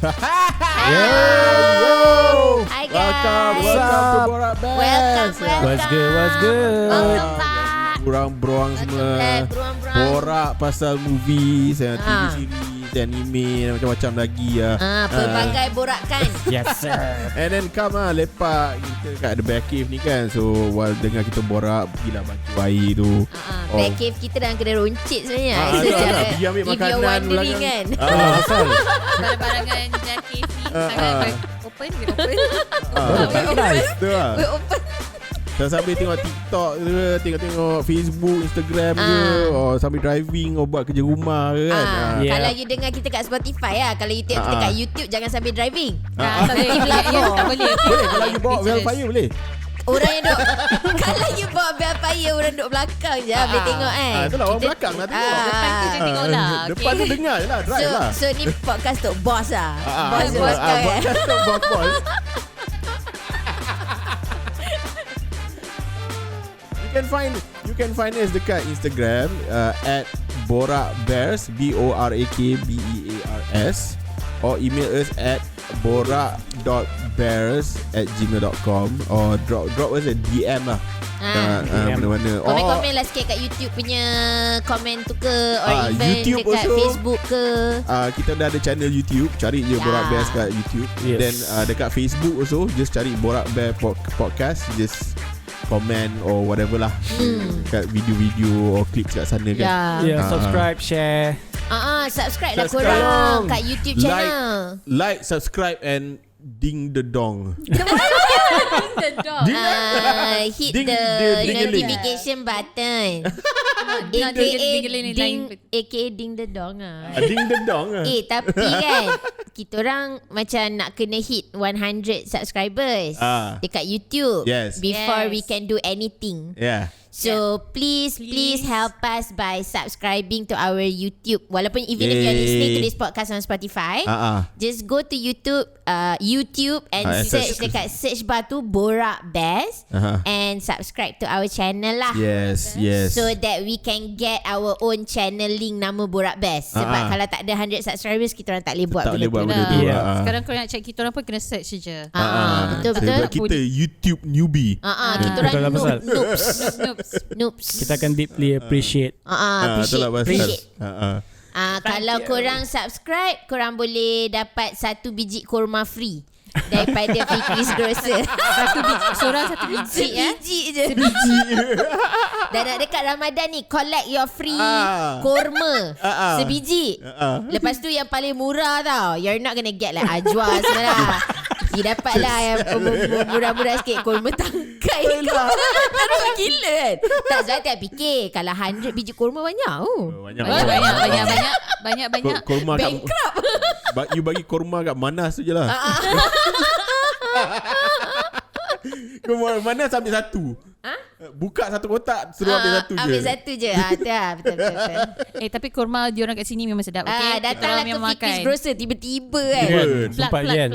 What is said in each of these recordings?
Yo. Hi guys. Welcome to Borak Bears. Welcome. What's good? Welcome back. Beruang-beruang semua. Borak pasal movies, TV series, anime, macam-macam lagi lah. Pelbagai borakan. Yes sir. And then come lah, lepak kita kat The Bear Cave ni kan. So while dengar kita borak, pergilah bantu air tu. Bear cave kita dalam kedai roncit sebenarnya. So pergi ambil if makanan you're wondering kan. Asal Barang-barangan Bear Cave ni sangat open. Betul lah. We're open. Sambil tengok TikTok ke, tengok Facebook, Instagram ke, sambil driving, buat kerja rumah ke kan. Kalau you dengar kita kat Spotify lah. Kalau you tengok kita kat YouTube, jangan sambil driving. Tak boleh. Boleh kalau you bawa Velfire boleh. Orang yang duduk kalau you bawa Velfire, orang duduk belakang je boleh tengok kan. Itulah orang belakang lah tengok. Depan tu je tengok lah. Depan tu dengar je lah, drive lah. So ni podcast untuk boss lah. Boss Podcast tu boss. You can find us dekat Instagram at Borak Bears, BORAKBEARS, or email us at borak.bears@gmail.com, or drop us a DM lah. Mana-mana. Komen lah sikit kat YouTube punya komen tu ke, or even YouTube dekat also, Facebook ke. Kita dah ada channel YouTube, cari je Borak Bears kat YouTube. Yes. Then dekat Facebook also, just cari Borak Bear Podcast, just comment or whatever lah kat video-video or clips kat sana kan. Subscribe, share. Subscribe lah korang kat YouTube channel. Like, subscribe and ding the dong. The dog. Hit Ding- the ding- notification button. AKA ding the dong Ding the dong. tapi kan kita orang macam nak kena hit 100 subscribers dekat YouTube before we can do anything. So please help us by subscribing to our YouTube. Walaupun even if you're listening to this podcast on Spotify, just go to YouTube and search dekat search bar tu Borak Bears and subscribe to our channel lah. Yes. So that we can get our own channel link nama Borak Bears. Sebab kalau tak ada 100 subscribers, kita orang tak boleh buat benda tu. Sekarang korang nak check kita orang pun kena search je. Betul. Sebab kita YouTube newbie. Kita orang noobs. Kita akan deeply appreciate. Appreciate. Kalau korang subscribe, korang boleh dapat 1 biji kurma free daripada Fikri's Grocer. 1 biji. Seorang 1 biji Sebiji je. Dan nak dekat Ramadan ni, collect your free kurma sebiji. Lepas tu yang paling murah tau, you're not gonna get like ajwa semua lah. You dapat lah yang murah-murah sikit, kurma tangkai. Teruk gila kan. Tak, sebab tak fikir kalau 100 biji kurma banyak. Banyak. Kurma bankrupt. You bagi kurma kat Manas tu je lah. Kurma Manas ambil satu. Buka satu kotak, suruh ambil satu je. Ambil satu je. Betul. tapi kurma diorang kat sini memang sedap. Datanglah ke Fikri's Grocer tiba-tiba kan. Sempat kan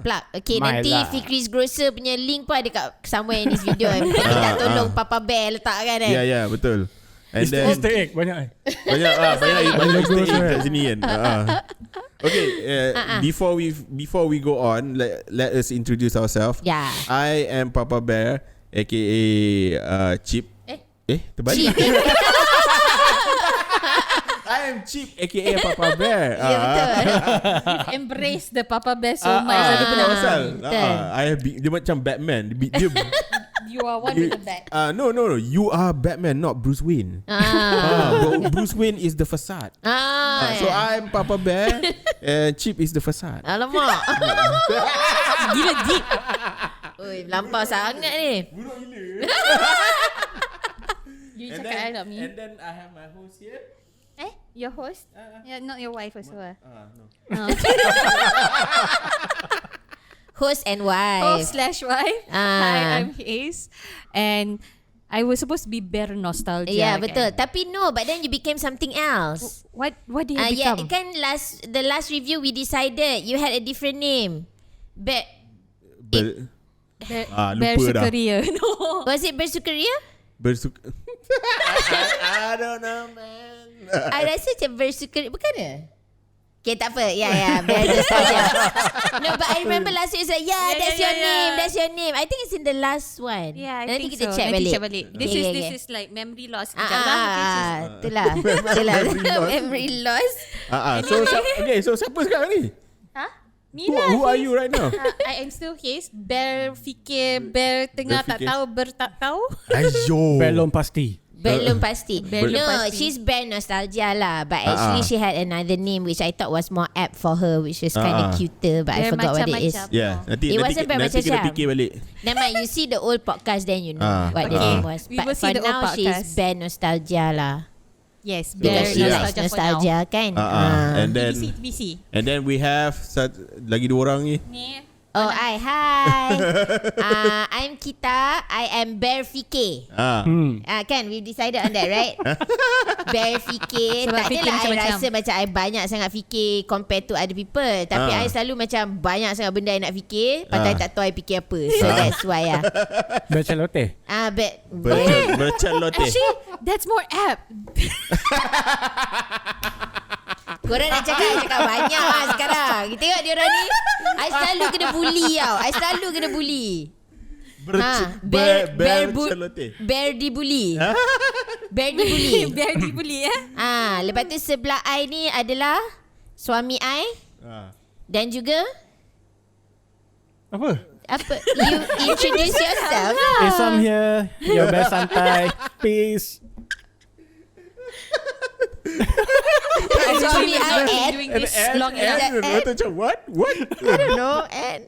Plug. Okay, nanti Fikri's Grocer punya link pun ada kat somewhere in this video. Kita tolong Papa Bear letak kan. Ya, betul. And then Easter egg banyak banyak Easter egg kat sini kan. Okay, before we go on, let us introduce ourselves. I am Papa Bear, aka Chip. Terbalik. I am Chip, aka Papa Bear. Betul. Embrace the Papa Bear so much. Dia macam Batman. You are one with the bat. No. You are Batman, not Bruce Wayne. Bruce Wayne is the facade. So I'm Papa Bear and Chip is the facade. Alamak. Gila deep. Oi, lampau sangat ni. Buruk gila. You cakap I not me. And then I have my host here. Your host? Not your wife also. No. Host and wife. Host/wife. Hi, I'm Hayes. And I was supposed to be Bear Nostalgia. Yeah, betul. Tapi no, but then you became something else. What did you become? Kan the last review we decided you had a different name. Bear lupa dah. Sukaria. No. Was it Bersukaria? I don't know, man. I rasa macam Bersukaria. Bukan ke? Okay, tak apa. Bear nostalgia. No, but I remember last week it's like, that's your name. I think it's in the last one. Yeah, I Nanti think kita so. check Nanti balik. check balik. This is like memory loss. Itulah. Memory loss. So siapa sekarang ni? Who are you right now? I am still Haze. Bear fikir, bear tengah tak tahu, tak tahu. Ayo. Belum pasti. Belum pasti. Belum pasti. She's Bear Nostalgia lah. But actually she had another name which I thought was more apt for her, which was kind of cuter. But I forgot what it is. Yeah, nanti kena fikir balik. Never mind, you see the old podcast, then you know what the name was. We But will for see the old now, she's podcast. Bear Nostalgia lah. Yes, Because she likes nostalgia kan. And then TBC. And then we have lagi 2 orang ni. Hi. I'm Kita. I am Bear Fikir. Kan, we've decided on that, right? Bear Fikir. Sebab Tak fikir adalah I macam-macam. rasa macam I banyak sangat fikir compared to other people. Tapi I selalu macam banyak sangat benda I nak fikir. Patut I tak tahu I fikir apa. So that's why Bercelote. Bercelote. Actually, that's more apt. Korang nak cakap banyak lah sekarang. Kita tengok dia orang ni. I selalu kena bully tau. Bear dibully. Bear dibully. Bear dibully Lepas tu sebelah I ni adalah suami I. Dan juga Apa? you introduce yourself. Isam here. Your best santai. Peace. Suami I Ed. doing this long enough. Macam what? I don't know. And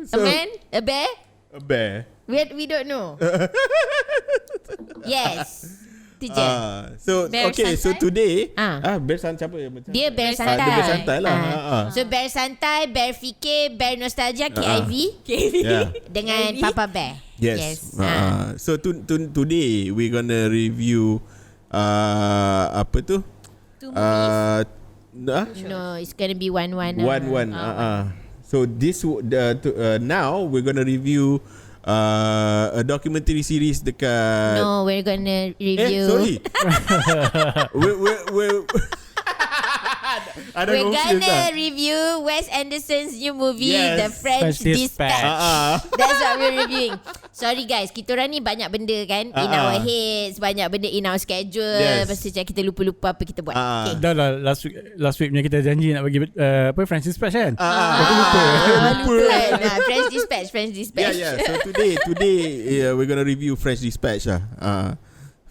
a man, a bear. A bear. We don't know. Yes. Tu je. Bear So santai? today Bear santai siapa yang macam? Dia bear santai. Dia bear santai lah. So bear santai, bear fikir, bear nostalgia, KIV Yeah. dengan Papa Bear. Yes. So today we're gonna review apa tu? 2 movies. No, it's gonna be one. One. So this now we're gonna review a documentary series dekat. No, we're gonna review. Sorry. we're We're gonna review Wes Anderson's new movie, Yes. The French Dispatch. That's what we're reviewing. Sorry guys, kita orang ni banyak benda kan in our heads, banyak benda in our schedule. Yes. Lepas tu macam kita lupa-lupa apa kita buat. Okay. Dah lah last week punya kita janji nak bagi French Dispatch kan? Lupa kan? French Dispatch. Yeah. So today we're gonna review French Dispatch lah.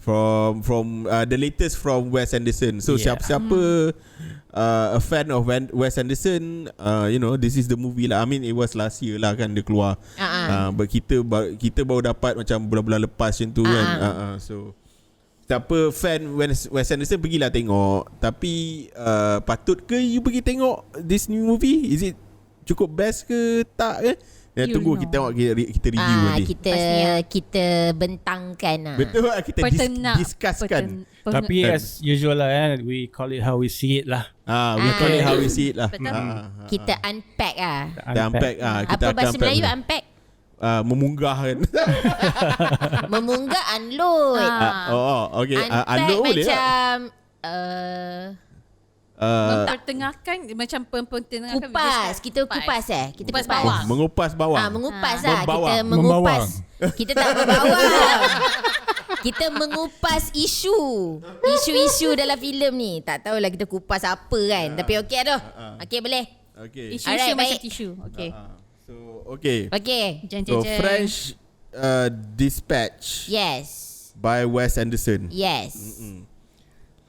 From the latest from Wes Anderson. So siapa a fan of Wes Anderson, this is the movie lah. I mean it was last year lah kan dia keluar. But kita baru dapat macam bulan-bulan lepas macam tu kan. So siapa fan Wes Anderson pergilah tengok. Tapi patut ke you pergi tengok this new movie? Is it cukup best ke tak ke? Tunggu kita tengok, kita review nanti. Kita bentangkan. Betul lah, kita discusskan. Tapi as usual lah kan, we call it how we see it lah. We call it how we see it lah. Kita unpack lah. Kita unpack. Apa bahasa Melayu unpack? Memunggah kan. Memunggah unload. Okay. Unpack Unload boleh macam mempertengahkan macam mempertengahkan kupas. Kita kupas Kita kupas bawang. Mengupas bawang. Mengupas lah. Membawang. Kita mengupas. Kita tak berbawang. Kita mengupas isu dalam filem ni. Tak tahulah kita kupas apa kan. Tapi okey dah. Okey boleh. Okay. Isu-isu macam tisu. Okay. So French Dispatch. Yes. By Wes Anderson. Yes.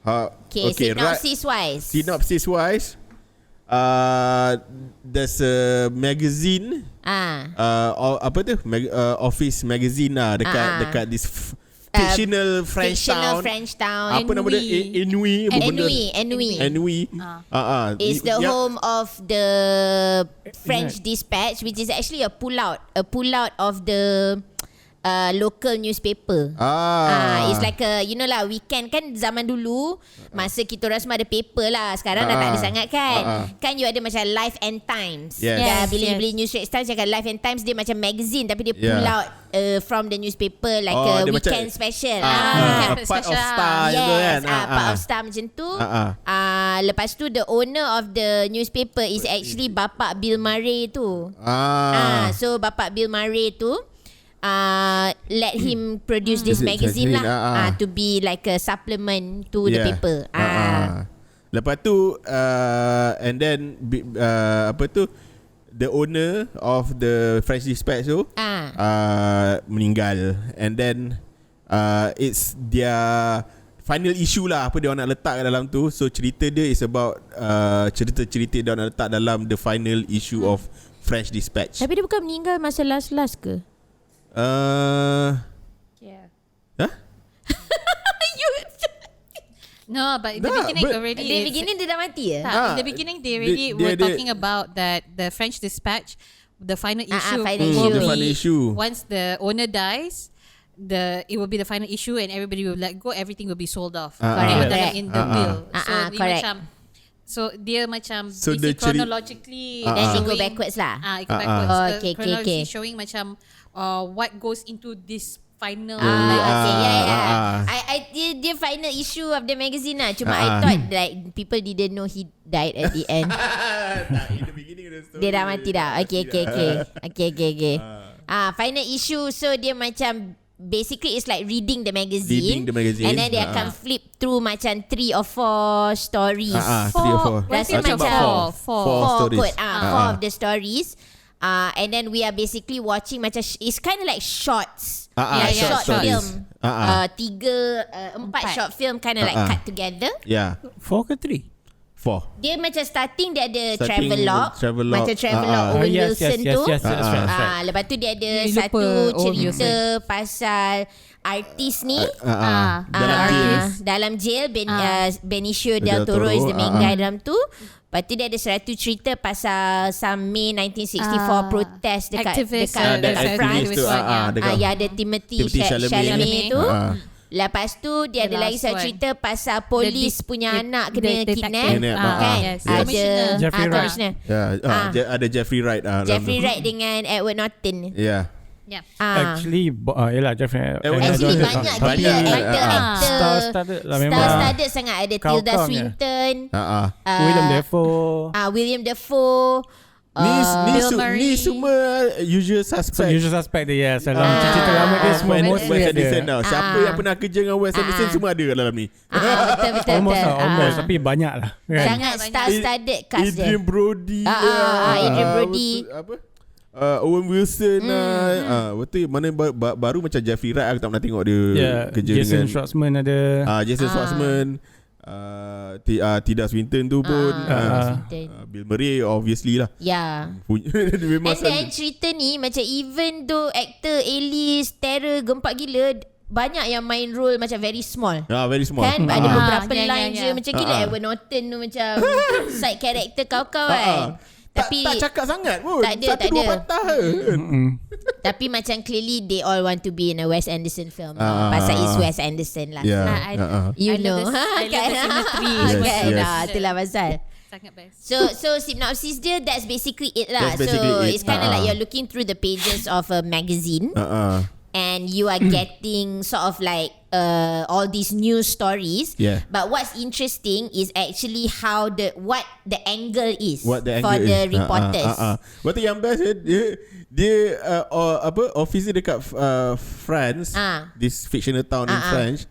Okay, synopsis wise. There's a magazine. Apa tu? Office magazine lah dekat this fictional French town. Apa nama dia? Inouï. Is the home of the French Dispatch, which is actually a pull out of the local newspaper. It's like a, you know lah, weekend kan zaman dulu masa kita orang semua ada paper lah. Sekarang dah tak ada sangat kan. Kan you ada macam Life and Times. Bila beli News Straits Times cakap Life and Times, dia macam magazine tapi dia pull out from the newspaper like a weekend special. Part of Star gitu kan. Part of Star macam tu. Lepas tu the owner of the newspaper is actually Bapak Bill Murray tu. So Bapak Bill Murray tu let him produce this magazine lah, to be like a supplement to the paper. Lepas tu and then apa tu, the owner of the French Dispatch tu meninggal, and then it's their final issue lah, apa dia orang nak letak kat dalam tu. So cerita dia is about cerita-cerita dia orang nak letak dalam the final issue of French Dispatch. Tapi dia bukan meninggal masa last ke? No, but in the beginning already. In the beginning dia dah mati ya? In the beginning they already were talking about that the French Dispatch, the final issue. The final issue. Once the owner dies, it will be the final issue and everybody will let go. Everything will be sold off. Correct. In the will. Correct. So dia macam so the chronologically then they go backwards lah. Go backwards. Okay. Showing macam what goes into this final. Dia final issue of the magazine lah. Cuma I thought like people didn't know he died at the end. In the beginning of the story dia dah mati dah. Okay. Final issue. So dia macam basically it's like reading the magazine, and then they akan flip through macam 3 or 4 stories. 3 or 4. Rasa macam 4 stories. 4 of the stories. And then we are basically watching macam it's kind of like shorts. Short film. 4 short film kind of like cut together. 4 ke 3? 4. Dia macam starting dia ada travelog. Macam travelog Owen Wilson tu. Lepas tu dia ada satu cerita pasal artis ni dalam jail. Benicio del Toro is the main guy dalam tu. Lepas tu dia ada satu cerita pasal May 1964 protest dekat France. Ada Timothy Chalamet tu. Lepas tu dia ada lagi satu cerita pasal polis punya anak kena kidnap kan. Ada Jeffrey Wright. Ada Jeffrey Wright. Jeffrey Wright dengan Edward Norton. Actually Jeffrey actually banyak gila actor star-studded lah memang. Star-studded sangat. Ada Tilda Swinton, William Dafoe, Ni semua usual suspect dia dalam cerita lama dia semua Wes Anderson tau. Siapa yang pernah kerja dengan Wes Anderson semua ada dalam ni. Betul. Almost tapi banyak lah kan? Sangat star-studded cast dia. Adrian Brody apa? Owen Wilson betul. Mana baru macam Jeffrey Wright, aku tak pernah tengok dia kerja Jason dengan Schwartzman ada. Jason Schwartzman, Tilda Swinton tu pun, Bill Murray obviously lah. And then cerita ni macam even though actor A-list terror gempak gila, banyak yang main role macam very small. Very small kan. Ada beberapa line je macam gila. Edward Norton tu macam side character kau kan. Tapi tak cakap sangat pun. Tak ada. Dua patah je. Tapi macam clearly they all want to be in a Wes Anderson film. Pasal it's Wes Anderson lah. You know. I love the symmetry. Itulah pasal. Sangat best. So synopsis dia, that's basically it lah. So it's kind of like you're looking through the pages of a magazine. And you are getting sort of like all these news stories. But what's interesting is actually what the angle is for the reporters. Betul yang best dia office dia dekat France, this fictional town in France.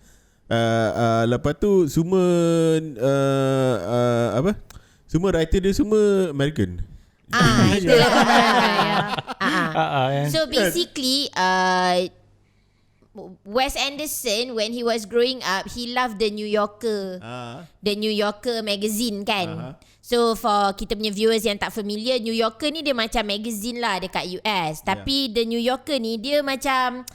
Lepas tu semua semua writer dia semua American. So basically Wes Anderson when he was growing up, he loved the New Yorker magazine kan. So for kita punya viewers yang tak familiar, New Yorker ni dia macam magazine lah dekat US. Tapi the New Yorker ni dia macam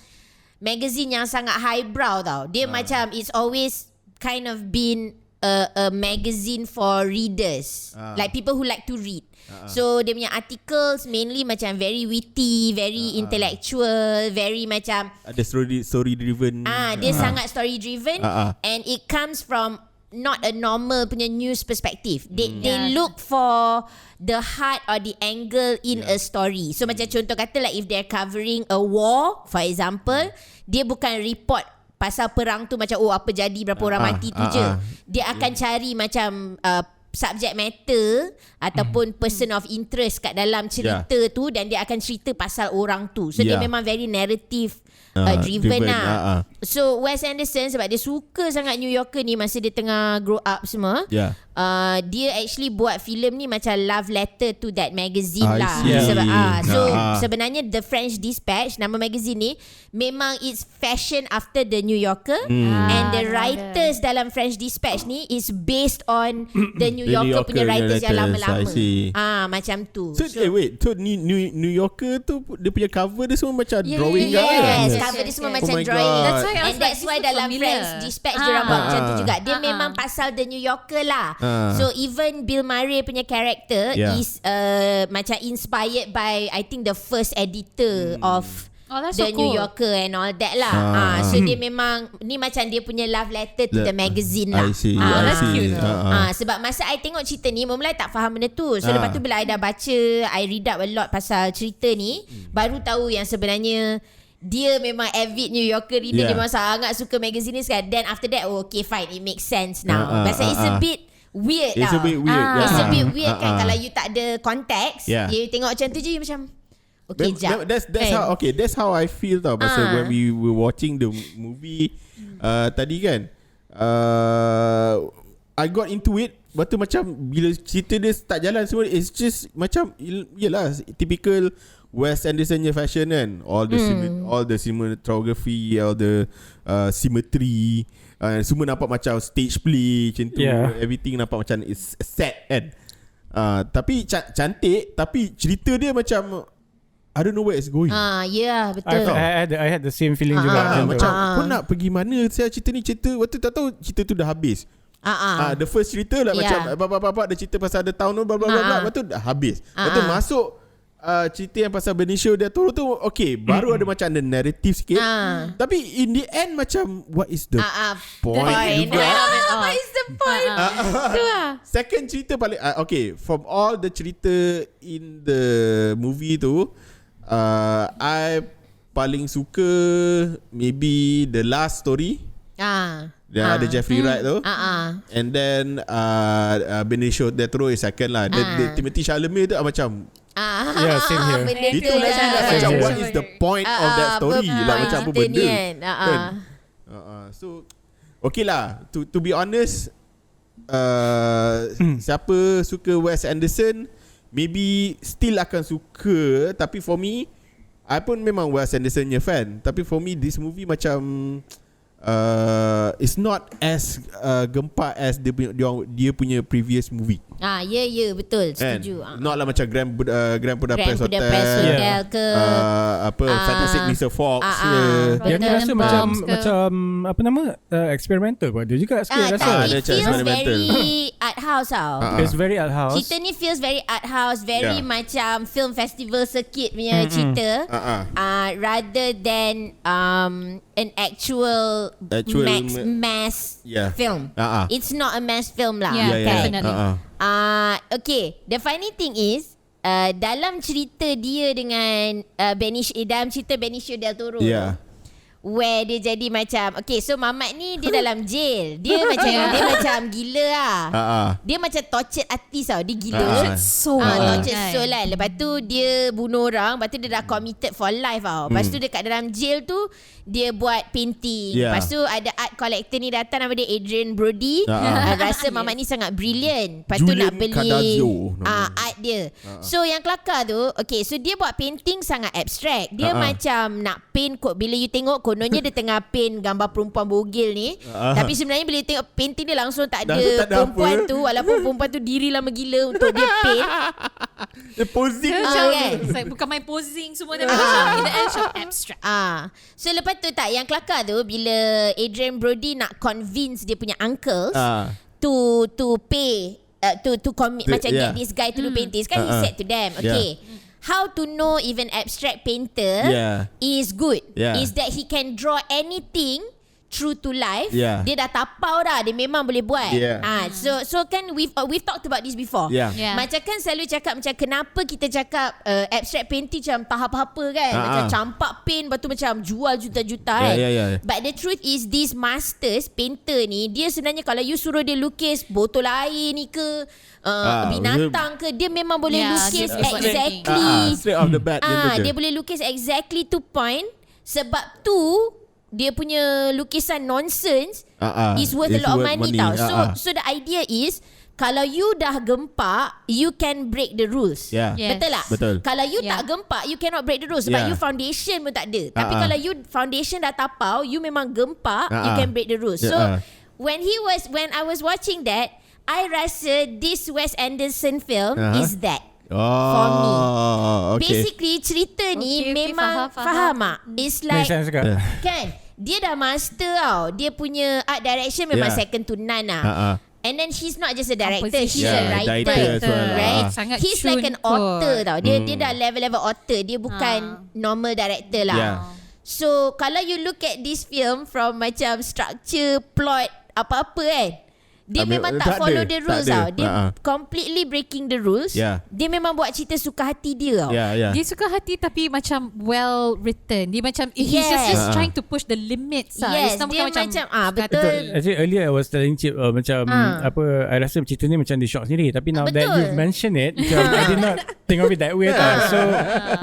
magazine yang sangat highbrow tau. Dia macam it's always kind of been a magazine for readers, like people who like to read. So dia punya articles mainly macam very witty, very intellectual, very macam ada story driven. Dia sangat story driven, and it comes from not a normal punya news perspective. They look for the heart or the angle in a story. So macam contoh kata like if they're covering a war, for example, dia bukan report pasal perang tu macam apa jadi, berapa orang mati tu je. Dia akan cari macam subject matter ataupun person of interest kat dalam cerita tu, dan dia akan cerita pasal orang tu. So dia memang very narrative driven lah. So Wes Anderson sebab dia suka sangat New Yorker ni masa dia tengah grow up semua, dia actually buat filem ni macam love letter to that magazine lah. Sebab sebenarnya The French Dispatch, nama magazine ni memang it's fashion after the New Yorker, and the writers dalam French Dispatch ni is based on the New Yorker punya writers yang lama-lama. Macam tu. So wait, so New Yorker tu dia punya cover dia semua macam drawing cover dia semua macam drawing. That's why dalam French Dispatch dia buat macam tu juga. Dia memang pasal the New Yorker lah. So even Bill Murray punya character is macam inspired by I think the first editor of the New Yorker and all that lah. So dia memang ni macam dia punya love letter to the magazine lah. That's cute. Sebab masa I tengok cerita ni, mula tak faham benda tu. So lepas tu bila I dah baca, I read up a lot pasal cerita ni, baru tahu yang sebenarnya dia memang avid New Yorker reader. Dia memang sangat suka magazine ni sekarang. Then after that, okay fine, it makes sense now. Pasal it's a bit weird It's a bit weird. It's a bit weird kan. Kalau you tak ada konteks, you tengok macam tu je, you macam okay, jap. That's how I feel tau. Pasal when we were watching the movie tadi kan, I got into it. Lepas tu macam bila cerita dia start jalan semua, it's just macam yelah typical Wes Anderson fashion kan. All the cinematography, all the symmetry, semua nampak macam stage play macam tu. Everything nampak macam it's set kan. Tapi cantik, tapi cerita dia macam I don't know where it's going. Betul. I had the same feeling juga. Macam kau nak pergi mana saya cerita ni, waktu tak tahu cerita tu dah habis. The first cerita lah macam bapak-bapak dia cerita pasal ada tahun tu bla bla bla, lepas tu dah habis. Lepas tu masuk cerita yang pasal Benicio del Toro tu, okay, baru ada macam ada narrative sikit. Tapi in the end macam what is the point? What is the point? Second cerita paling okay, from all the cerita in the movie tu, I paling suka maybe the last story. Yang ada Jeffrey Wright tu. And then Benicio del Toro is second lah. Timothy Chalamet tu macam same here. itu macam what is the point of that story lah, macam apa benda kan. So okay lah, to be honest, siapa suka Wes Anderson maybe still akan suka. Tapi for me, I pun memang Wes Anderson nya fan. Tapi for me this movie macam it's not as gempak as dia punya previous movie. Betul, setuju. Not lah macam Grand Budapest Hotel ke Fantastic Mr. Fox yang ni rasa macam apa nama experimental buat dia juga sikit rasa. It feels very art house tau. It's very art house. Cerita ni feels very art house, very macam film festival circuit punya cerita, rather than an actual mass film. It's not a mass film lah. Definitely. Okay, the funny thing is dalam cerita dia dengan dalam cerita Benicio del Toro, where dia jadi macam okay, so Mamat ni dia dalam jail. Dia macam gila lah. Dia macam tortured artist tau. Dia gila. Tortured soul lah. Lepas tu dia bunuh orang. Lepas tu dia dah committed for life tau. Lepas tu dekat dalam jail tu dia buat painting. Lepas tu ada art collector ni datang, nama dia Adrian Brody. Rasa Mamat ni sangat brilliant. Lepas tu nak beli art dia. So yang kelakar tu, okay, so dia buat painting sangat abstract. Dia macam nak paint kot. Bila you tengok kononnya dia tengah paint gambar perempuan bogel ni, tapi sebenarnya bila you tengok painting dia langsung tak ada perempuan tu. Walaupun perempuan tu diri lama gila untuk dia paint. Dia posing kan? Bukan main posing semua, tapi macam in the end shot abstract. So lepas tu yang kelakar tu, bila Adrian Brody nak convince dia punya uncles to pay to commit macam get this guy to do paintings kan. He said to them, okay, how to know even abstract painter is good is that he can draw anything true to life. Dia dah tapau dah, dia memang boleh buat. So kan we've talked about this before. Macam kan selalu cakap macam kenapa kita cakap abstract painting macam tahap apa kan, macam campak paint lepas tu macam jual juta-juta kan. But the truth is these masters painter ni, dia sebenarnya kalau you suruh dia lukis botol air ni ke binatang ke, dia memang boleh lukis exactly straight off the bat. Dia boleh lukis exactly to point. Sebab tu dia punya lukisan nonsense is worth a lot of money tau. So the idea is kalau you dah gempak, you can break the rules. Betul tak? Betul. Kalau you tak gempak, you cannot break the rules sebab you foundation pun tak ada. Tapi kalau you foundation dah tapau, you memang gempak, you can break the rules. So when I was watching that, I rasa this Wes Anderson film is that. For me. Basically cerita ni memang faham tak? It's like kan, dia dah master tau. Dia punya art direction memang second to none lah. And then he's not just a director, he's a writer, right? He's like an author tau. Dia dah level author. Dia bukan normal director lah. So kalau you look at this film from macam structure, plot, apa-apa kan, dia memang tak follow the rules tau. Dia completely breaking the rules. Dia memang buat cerita suka hati dia tau. Dia suka hati tapi macam well written. Dia macam he's just trying to push the limits lah. Dia macam betul. Actually earlier I was telling Cip macam apa, I rasa cerita ni macam di shot sendiri. Tapi now that you've mentioned it, macam I did not think of it that way tau. So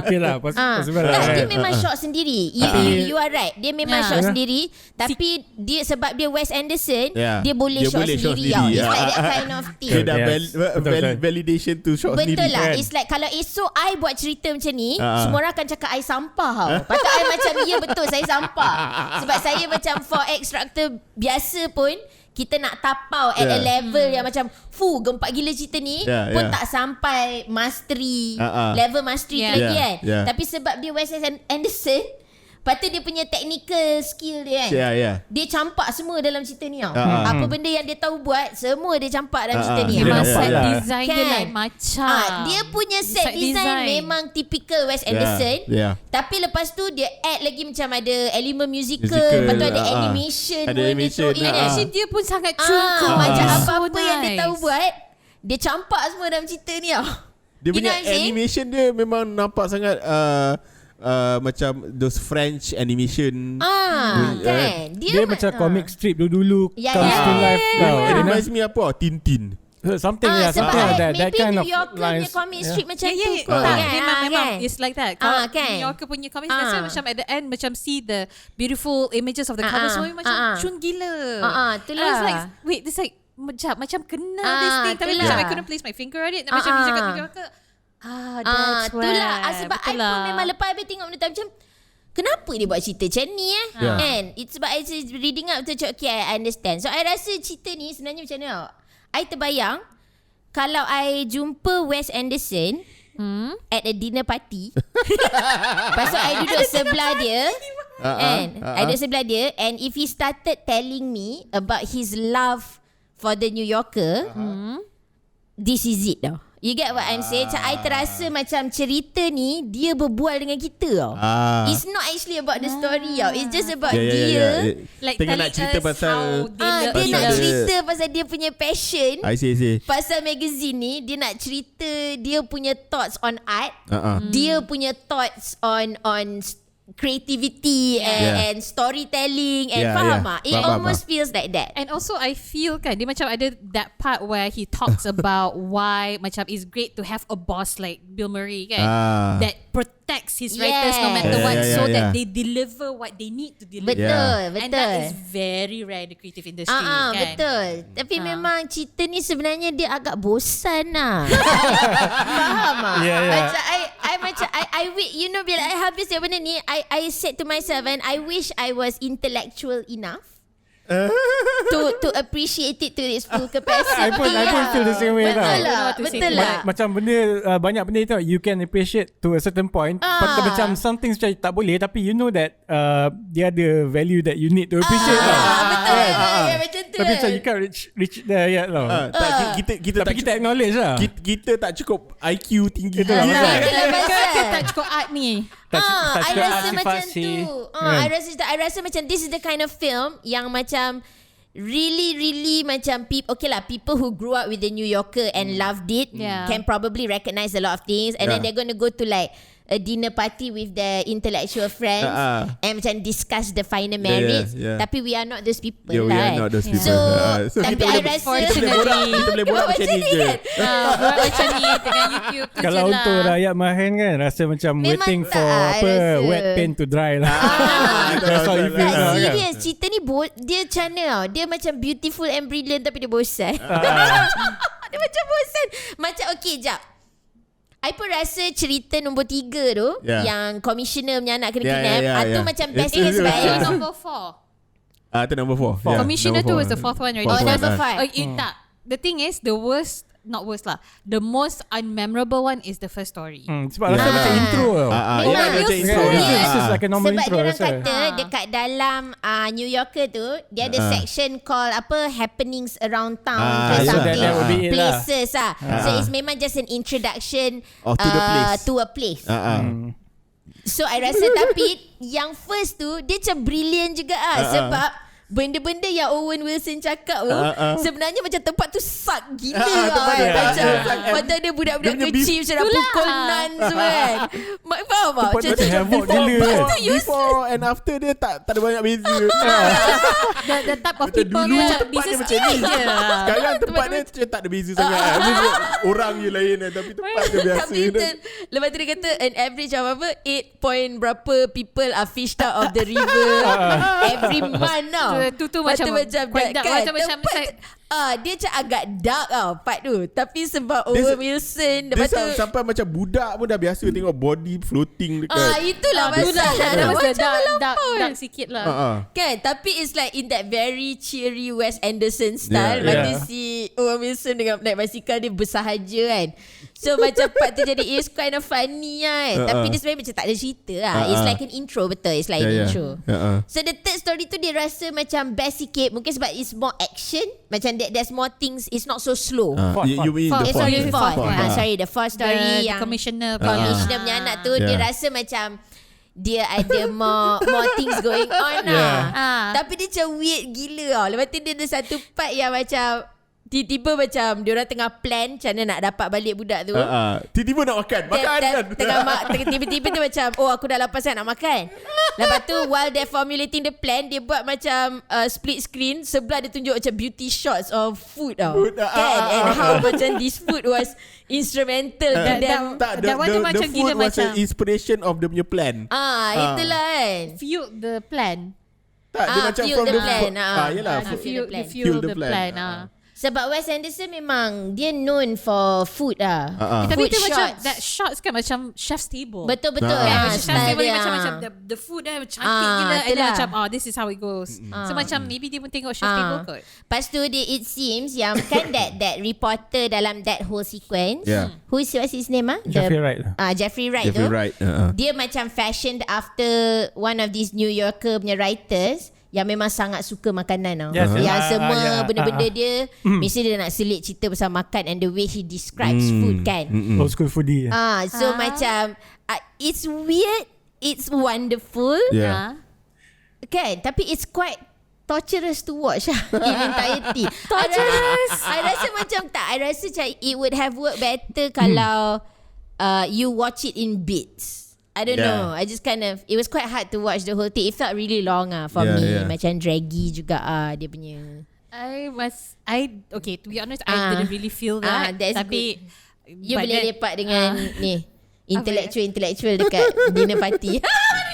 okay lah, possible lah. Dia memang shot sendiri. You are right. Dia memang shot sendiri. Tapi dia sebab dia Wes Anderson, dia boleh shot sendiri. It's like that kind of thing. Dia dah validation to shot sendiri. Betul lah. It's like kalau esok I buat cerita macam ni, semua orang akan cakap I sampah tau. Patut I macam ya betul, saya sampah. Sebab saya macam for extractor biasa pun, kita nak tapau at a level yang macam gempak gila cerita ni pun tak sampai mastery, level mastery tu lagi kan. Tapi sebab dia Wes Anderson, lepas tu dia punya technical skill dia kan, dia campak semua dalam cerita ni tau. Apa benda yang dia tahu buat, semua dia campak dalam cerita ni. Memang set design dia lain macam. Dia punya set design memang typical Wes Anderson. Tapi lepas tu dia add lagi macam ada elemen musical. Lepas tu ada animation. Animation dia pun sangat cukup. Macam apa-apa yang dia tahu buat, dia campak semua dalam cerita ni tau. Dia punya animation dia memang nampak sangat macam those French animation. Kan. Dia macam comic strip dulu comes to life now. It reminds me apa? Tintin. Something something like that. That kind of lines. Comic strip macam tu. Memang it's like that. Kalau New Yorker punya comic macam at the end macam see the beautiful images of the cover, semua macam cun gila. Itulah. I was like, wait, this like macam kena this thing. Tapi macam I couldn't place my finger on it. Macam dia cakap New Yorker. That's itulah. Sebab I pun memang lepas I tengok benda tu macam, kenapa dia buat cerita macam ni And it's sebab I reading up tu macam okay, I understand. So I rasa cerita ni sebenarnya macam ni tau. I terbayang kalau I jumpa Wes Anderson at a dinner party. Lepas tu I duduk sebelah dia, and I duduk sebelah dia, and if he started telling me about his love for the New Yorker, this is it tau. You get what I'm saying? Macam I terasa macam cerita ni dia berbual dengan kita tau. It's not actually about the story tau. It's just about dia like tengah nak cerita pasal dia nak cerita pasal dia punya passion. I see. Pasal magazine ni, dia nak cerita dia punya thoughts on art. Dia punya thoughts on creativity and storytelling and faham tak? It almost feels like that. And also I feel kan dia macam ada that part where he talks about why macam it's great to have a boss like Bill Murray kan, that protects his writers no matter what, so that they deliver what they need to deliver. Betul. And that is very rare in the creative industry kan. Betul. Tapi memang cerita ni sebenarnya dia agak bosan lah. Faham tak? Macam I wish, you know, bila I habis yang benda ni, I said to myself, and I wish I was intellectual enough to appreciate it to its full capacity. I pun feel the same way Betul lah. Macam benda banyak benda tu you can appreciate to a certain point. Macam some things macam tak boleh, tapi you know that dia ada value that you need to appreciate Betul. Macam tu. Tapi macam you can't reach there yet lah. Tapi kita acknowledge lah. Kita tak cukup IQ tinggi tu. Kita tak cukup art ni. I rasa macam tu. I rasa macam this is the kind of film yang macam really macam people who grew up with the New Yorker and loved it can probably recognize a lot of things, and then they're going to go to like a dinner party with their intellectual friends and macam discuss the finer merits. Tapi we are not those people. We are not those people. So tapi I rasa kita boleh borak macam ni je. Macam ni dengan YouTube tu. Kalau untuk rakyat Mahin kan, rasa macam waiting for wet paint to dry lah. That's how you feel lah kan. Serious, cerita ni dia macam mana tau. Dia macam beautiful and brilliant tapi dia bosan. Dia macam bosan. Macam jap. I pun rasa cerita nombor 3 tu yang commissioner punya anak kena kidnap atau macam best case Itu baik. number 4. Itu number 4. Commissioner tu was the 4th one already. Number 5. Tak. The thing is, not worst lah. The most unmemorable one is the first story. Sebab rasa macam intro tau. Macam intro. This is like a normal Sebab intro. diorang kata dekat dalam New Yorker tu dia ada section called happenings around town ke something, that would be it lah. places So it's memang just an introduction to a place. So I rasa tapi yang first tu dia macam brilliant juga sebab benda-benda yang Owen Wilson cakap tu sebenarnya macam tempat tu suck gila macam ada budak-budak kecil macam nak pukul nan semua kan. Faham tak? Macam before and after dia tak ada banyak beza. The type of people dulu macam tempat dia business macam ni. je. Sekarang tempat dia tak ada beza sangat. Orang je lain tapi tempat dia biasa. Lepas tu dia kata an average of 8 point berapa people are fished out of the river every month tau. Tu macam quite dark kan? Macam dia macam agak dark tau part tu. Tapi sebab Owen Wilson dia sampai macam budak pun dah biasa tengok body floating dekat. Itulah masalah. Macam dark sikit lah. Kan? Tapi it's like in that very cheery Wes Anderson style. Lepas tu si Owen Wilson dengan naik basikal dia bersahaja kan. So macam part tu jadi it's kind of funny kan. Tapi dia sebenarnya macam tak ada cerita lah. It's like an intro, betul. It's like an intro. So the third story tu dia rasa macam best sikit. Mungkin sebab it's more action. Macam there's more things. It's not so slow. You mean the fourth? Sorry, the fourth story yang commissioner punya anak tu dia rasa macam dia ada more things going on lah. Tapi dia macam weird gila tau. Lepas tu dia ada satu part yang macam tiba-tiba macam diorang tengah plan macam mana nak dapat balik budak tu. Tiba-tiba nak makan kan. Tiba-tiba dia macam aku dah lapar sangat nak makan. Lepas tu while they're formulating the plan, dia buat macam split screen. Sebelah dia tunjuk macam beauty shots of food tau kan. And how macam this food was instrumental to them. The food was an inspiration of the punya plan. Itulah kan. Fueled the plan. Tak, dia macam from the plan. Yelah, fuel the plan. Sebab Wes Anderson memang dia known for food lah. Tapi Food dia macam shots. that shots kan macam chef's table. Betul-betul. Chef's table dia macam the food dia cantik gila. And then macam this is how it goes. So macam maybe dia pun tengok chef's table kot. Lepas tu dia it seems yang kan that reporter dalam that whole sequence. What's his name Jeffrey Wright. Jeffrey Wright tu. Dia macam fashioned after one of these New Yorker punya writers yang memang sangat suka makanan tau. Yang semua benda-benda dia mesti dia nak selit cerita pasal makan and the way he describes food kan. Old school foodie. So macam it's weird, it's wonderful. Kan? Tapi it's quite torturous to watch in entirety. Torturous. I rasa macam tak. I rasa macam it would have worked better kalau you watch it in bits. I don't know. I just kind of it was quite hard to watch the whole thing. It felt really long for me. Macam draggy juga dia punya. Okay, to be honest, I didn't really feel that. Tapi good. You boleh lepak dengan ni intellectual dekat dinner party.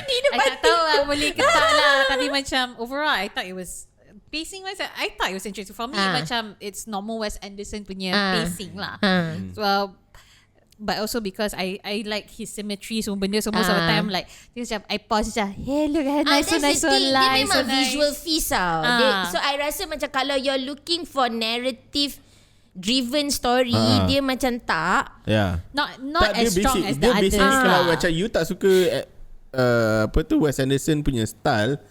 Dinner I party. tak tahu lah boleh ke tak lah. Tapi macam overall I thought it was pacing wise, I thought it was interesting. For me macam it's normal Wes Anderson punya pacing lah. So but also because I like his symmetry semua benda. So most of the time like dia macam I pause macam look at nice so nice so dia light memang so nice. visual feast so I rasa macam kalau you're looking for narrative driven story, dia macam tak. Not as strong as the others. Kalau macam you tak suka Wes Anderson punya style,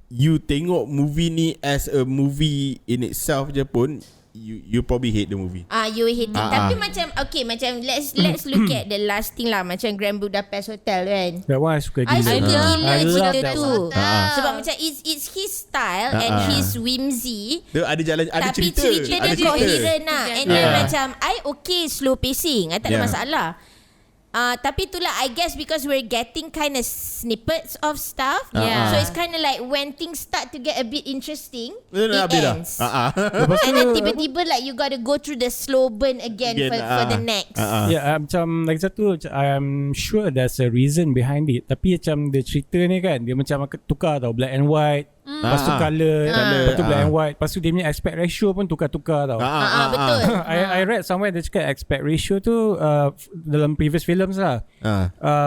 you tengok movie ni as a movie in itself je pun, you probably hate the movie. You hate it. Tapi macam okay, macam let's look at the last thing lah, macam Grand Budapest Hotel kan. That one I suka gila. I suka gila cerita tu. Sebab one. macam it's his style and his whimsy. Dia ada jalan, ada tapi cerita dia coherent lah. And then macam I okay slow pacing, I tak ada masalah. Tapi itulah I guess because we're getting kind of snippets of stuff, so it's kind of like when things start to get a bit interesting, it ends. And then tiba-tiba like you got to go through the slow burn again for the next. Macam lagi satu, I'm sure there's a reason behind it. Tapi macam dia cerita ni kan, dia macam tukar tau, black and white. Lepas tu colour, lepas tu black and white. Lepas tu dia punya aspect ratio pun tukar-tukar tau. Betul. I read somewhere dia cakap aspect ratio tu dalam previous films lah,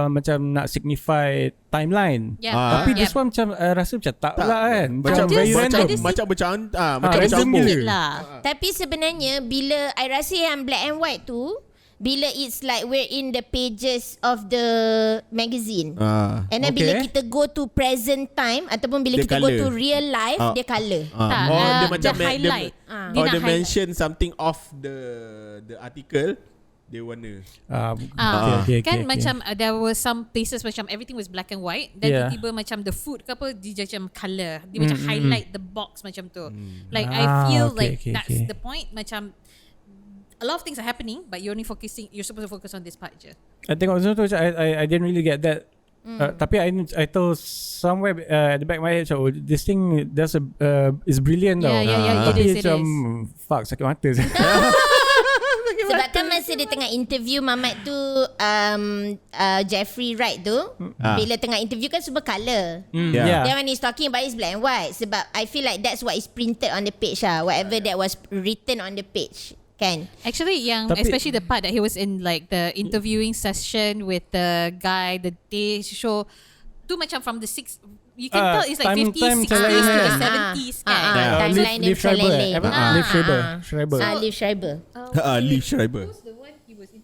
macam nak signify timeline. Tapi this one macam rasa macam tak pula kan. Macam very random. Macam bercampur lah. Tapi sebenarnya bila I rasa yang black and white tu, bila it's like we're in the pages of the magazine, and then bila kita go to present time ataupun bila kita colour. go to real life, dia colour. Dia macam highlight. Dia mention something of the article, dia warna. Kan macam there were some places macam everything was black and white, then tiba-tiba macam the food ke apa dia macam colour, dia macam highlight the box macam tu. Like I feel that's the point. Macam a lot of things are happening, but you're supposed to focus on this part je. I tengok tu I didn't really get that. Tapi I thought somewhere at the back of my head, this thing is brilliant tau. Tapi macam fuck, sakit mata. Sebab kan masa dia tengah interview Mamat tu, Jeffrey Wright tu, bila tengah interview kan semua colour. Then when he's talking about it's black and white, sebab I feel like that's what is printed on the page lah, whatever that was written on the page kan. Actually especially the part that he was in like the interviewing session with the guy, the day show tu macam from the you can tell it's like 50s, 60s to the 70s kan. Timeline dia macam lele. Liv Schreiber. Liv Schreiber. Who's the one he was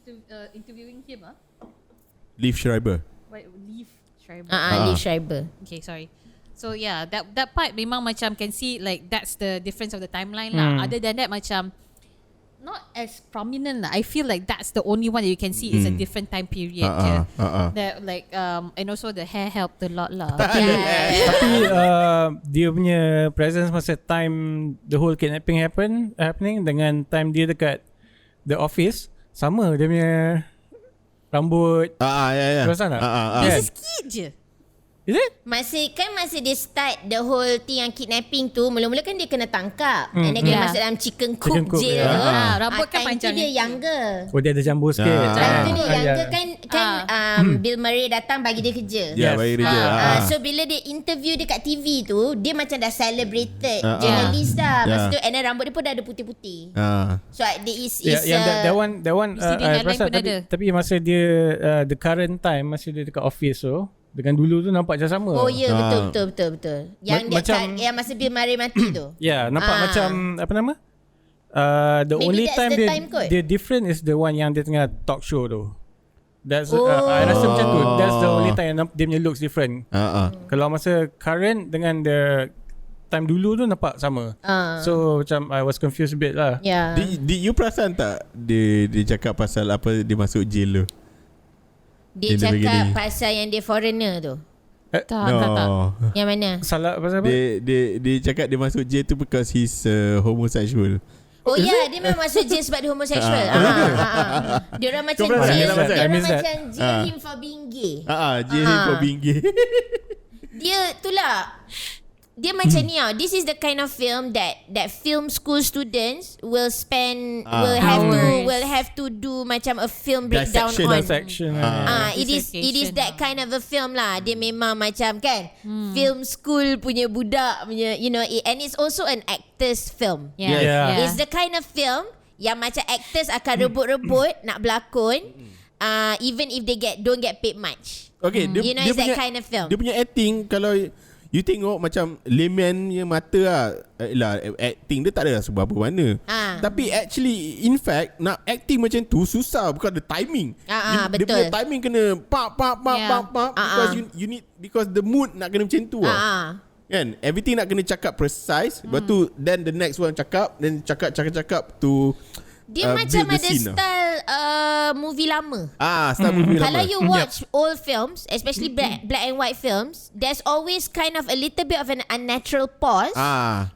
interviewing him? Liv Schreiber. Liv Schreiber. Liv Schreiber. Okay, sorry. So yeah, that part memang macam can see like that's the difference of the timeline lah. Other than that macam not as prominent lah. I feel like that's the only one that you can see is a different time period. That like and also the hair helped a lot lah. Tapi dia punya presence masa time the whole kidnapping happening dengan time dia dekat the office sama, dia punya rambut. Perasan tak? Dia sikit je. Is it? Masa dia start the whole thing yang kidnapping tu, mula-mula kan dia kena tangkap, and then kena masuk dalam chicken coop jail tu. Rambut kan panjang. Time tu dia younger. Dia ada jambul sikit. Time tu dia younger kan Bill Murray datang bagi dia kerja. Bagi kerja. So bila dia interview dekat TV tu, dia macam dah celebrated journalist dah. Lepas tu and then rambut dia pun dah ada putih-putih. So there is that one tapi masa dia the current time, masa dia dekat office tu dengan dulu tu nampak macam sama. Betul. Yang masa Bill Murray mati tu. Nampak macam apa nama? The Maybe only that's time the time kot. dia different is the one yang dia tengah talk show tu. That's I rasa macam tu. That's the only time yang dia punya looks different. Kalau masa current dengan the time dulu tu nampak sama. So macam I was confused a bit lah. Did you perasan tak dia cakap pasal apa dia masuk jail tu? Dia cakap pasal yang dia foreigner tu. Tak. Yang mana? Salah pasal apa? Dia cakap dia masuk jail tu because he's homosexual. Dia memang masuk jail sebab dia homosexual. Dia orang macam jail him for being gay. Jail him for being gay. Dia itulah. Dia macam ni tau. This is the kind of film that film school students will spend will have to do macam a film breakdown on. It is that kind of a film lah. Dia memang macam kan film school punya budak punya, and it's also an actor's film. It's the kind of film yang macam actors akan rebut-rebut nak berlakon, even if they don't get paid much. Okay, you know, it's that kind of film. Dia punya acting, kalau you tengok macam layman punya mata acting dia tak ada seberapa mana. Tapi actually, in fact, nak acting macam tu susah, bukan the timing. Betul. Dia punya timing kena pak because the mood nak kena macam tu. Kan, everything nak kena cakap precise. Lepas tu then the next one cakap, then cakap to dia macam ada style movie lama. Style movie lama. Kalau you watch old films, especially black and white films, there's always kind of a little bit of an unnatural pause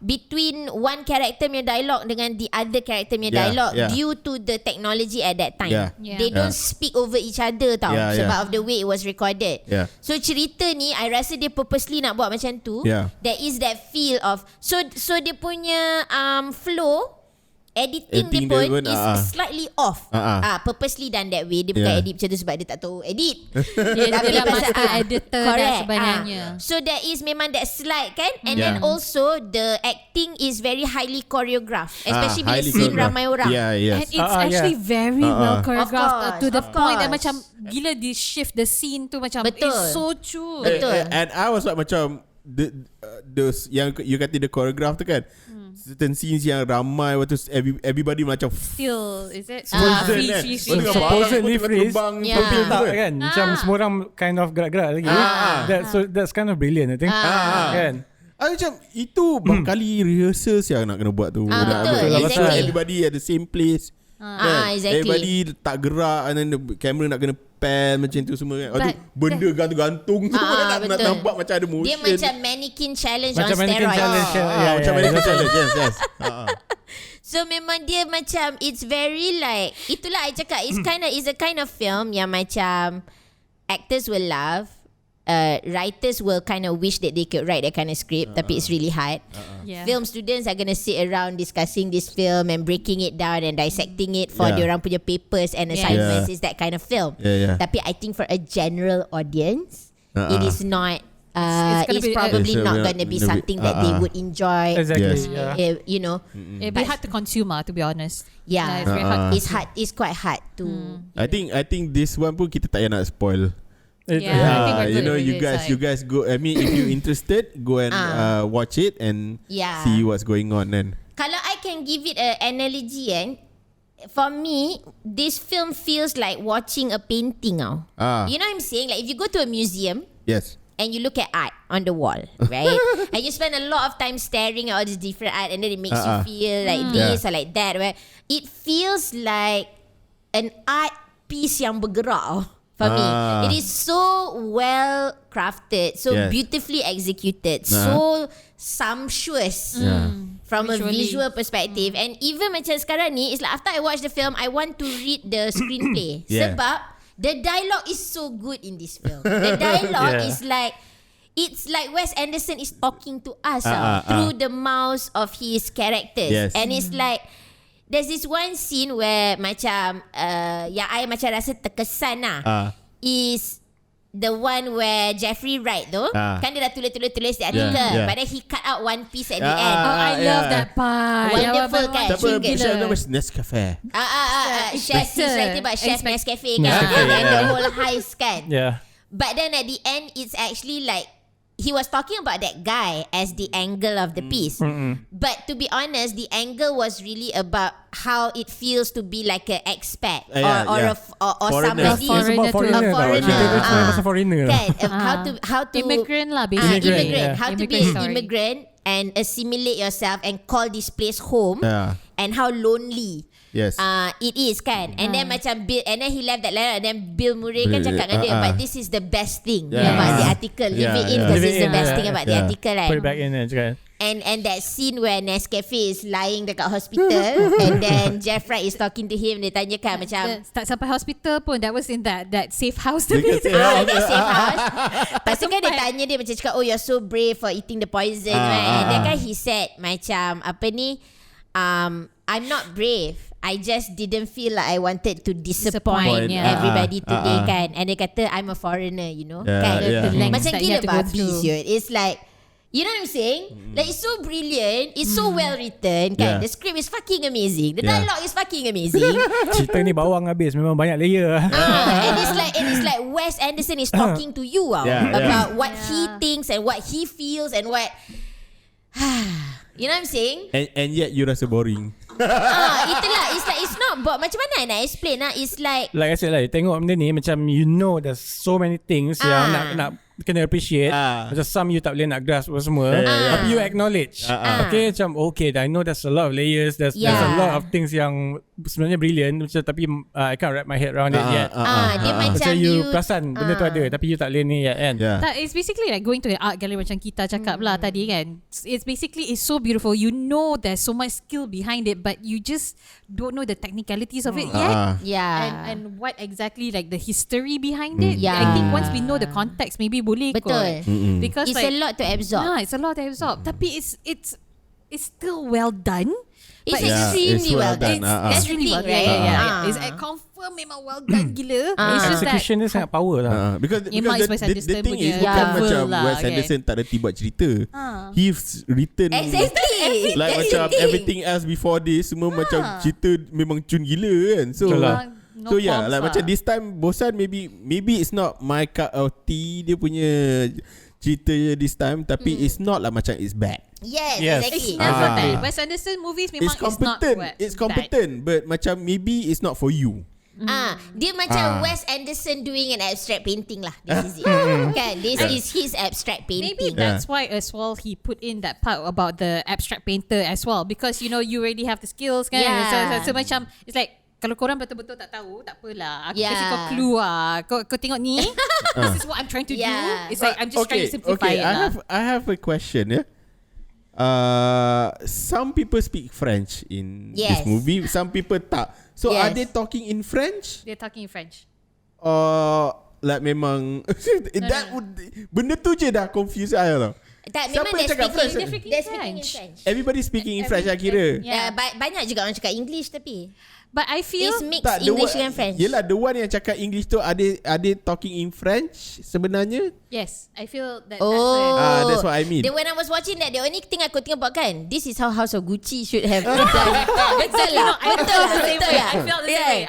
between one character punya dialogue dengan the other character punya dialogue due to the technology at that time. They don't speak over each other tau, sebab of the way it was recorded. So cerita ni I rasa dia purposely nak buat macam tu. There is that feel of so dia punya flow, editing dia pun is slightly off. Purposely done that way. Dia bukan edit macam tu sebab dia tak tahu edit. Dia dah master editor dah sebenarnya. So there is memang that slide kan. And then also the acting is very highly choreographed, especially bila scene ramai orang. And it's actually very well choreographed, to the point that macam gila di shift the scene tu macam it's so true. Betul. And I was like macam those yang you kata the choreograph tu kan, certain scenes yang ramai waktu everybody macam feel, is it? Supposedly freeze. Tapi tak kan, macam semua orang kind of gerak-gerak lagi. That's kind of brilliant, I think. Kan? Macam itu berkali rehearsals yang nak kena buat tu. Exactly. Everybody at the same place. Exactly. Everybody tak gerak, and then the camera nak kena pan macam tu semua kan. Benda gantung-gantung semua nak nampak macam ada motion. Dia macam mannequin challenge macam on steroids. Macam mannequin challenge. Yes. So memang dia macam, it's very like, itulah I cakap, it's a kind of film yang macam actors will love, writers will kind of wish that they could write that kind of script, tapi it's really hard. Film students are gonna sit around discussing this film and breaking it down and dissecting it for diorang punya papers and assignments. It's that kind of film. Tapi I think for a general audience, it is not. It's probably not going to be something that they would enjoy. Exactly. You know, it'd be hard to consume, to be honest. It's very hard. It's hard. It's quite hard to. I think this one pun kita tak payah nak spoil. I think you know, you guys go. I mean, if you're interested, go and watch it and see what's going on. Then, kalau I can give it an analogy, for me, this film feels like watching a painting. You know what I'm saying? Like if you go to a museum, and you look at art on the wall, right? And you spend a lot of time staring at all these different art, and then it makes you feel like this or like that. Where it feels like an art piece yang bergerak. For me, it is so well crafted, so beautifully executed, so sumptuous from a visual perspective. And even macam sekarang ni, it's like after I watch the film, I want to read the screenplay. Sebab the dialogue is so good in this film. The dialogue is like, it's like Wes Anderson is talking to us through the mouths of his characters. And it's like, there's this one scene where macam yang I macam rasa terkesan is the one where Jeffrey Wright tu kan dia dah tulis di artikel, but then he cut out one piece at the end. I love that part. Wonderful kan. Chef Nescafe. Chef is writing about Chef Nescafe kan, and the whole heist kan. But then at the end, it's actually like he was talking about that guy as the angle of the piece. But to be honest, the angle was really about how it feels to be like an expat or somebody, a foreigner. How to immigrant lah, basically. How to be an immigrant and assimilate yourself and call this place home, and how lonely it is kan. And then macam Bill, and then he left that letter, and then Bill Murray kan cakap dengan dia, but this is the best thing about the article. Leave it in because it's the best thing about the article kan. Put it back in kan. And that scene where Nescafe is lying dekat hospital and then Jeff Wright is talking to him, dia tanya kan macam tak sampai hospital pun, that was in that safe house tu. That safe house. Lepas tu kan dia tanya dia macam cakap, oh you're so brave for eating the poison, right? And then kan he said macam apa ni, I'm not brave, I just didn't feel like I wanted to disappoint everybody today kan. And dia kata I'm a foreigner, you know kan. Macam gila babi. It's like You know what I'm saying? Like it's so brilliant, it's so well written kan. The script is fucking amazing. The dialogue is fucking amazing. Cerita ni bawang habis, memang banyak layer. And it's like Wes Anderson is talking to you about what he thinks and what he feels and what you know what I'm saying? And yet you rasa boring. Itulah. It's like it's not about macam mana nak explain lah. It's like I said lah, tengok benda ni macam there's so many things yang nak kena appreciate. Macam some you tak boleh nak grasp semua, tapi you acknowledge. Okay, macam I know there's a lot of layers, there's a lot of things yang sebenarnya brilliant macam, tapi I can't wrap my head around it yet. Dia macam you perasan benda tu ada, tapi you tak boleh ni yet kan. It's basically like going to an art gallery macam kita cakap lah tadi kan. It's basically, it's so beautiful. You know there's so much skill behind it, but you just don't know the technicalities of it yet. And what exactly like the history behind it. I think once we know the context, maybe boleh betul. Because it's like, a lot to absorb. It's a lot to absorb. Tapi it's still well done. It's extremely well done. That's the thing, right? It's confirm memang well done gila. It's just that execution dia sangat power lah. Because the thing is bukan macam Wes Anderson tak reti buat cerita. He's written exactly like macam everything else before this semua macam cerita memang cun gila kan. So like macam this time bosan, maybe it's not my cup of tea dia punya cerita this time, tapi it's not lah macam it's bad. Yes. Exactly. That's what that Wes Anderson movies memang it's competent but macam maybe it's not for you. Dia macam Wes Anderson doing an abstract painting lah. This is it. Kan? This is his abstract painting. Maybe that's why as well he put in that part about the abstract painter as well, because you already have the skills kan. So macam it's like, kalau korang betul-betul tak tahu, tak apalah. Aku kasi kau clue lah. Kau tengok ni. This is what I'm trying to do. It's like I'm just trying to simplify it lah. I have a question. Some people speak French in this movie. Some people tak. So are they talking in French? They're talking in French. Like memang benda tu je dah confuse I tau. Tak, memang they're speaking in French. Everybody speaking in French, I kira. Banyak juga orang cakap English tapi. But I feel it's mixed English and French. Yelah, the one yang cakap English tu are they talking in French sebenarnya? Yes, I feel that that's what I mean. Then when I was watching that, the only thing aku think about kan, this is how House of Gucci should have done. Betul lah. I felt the same way.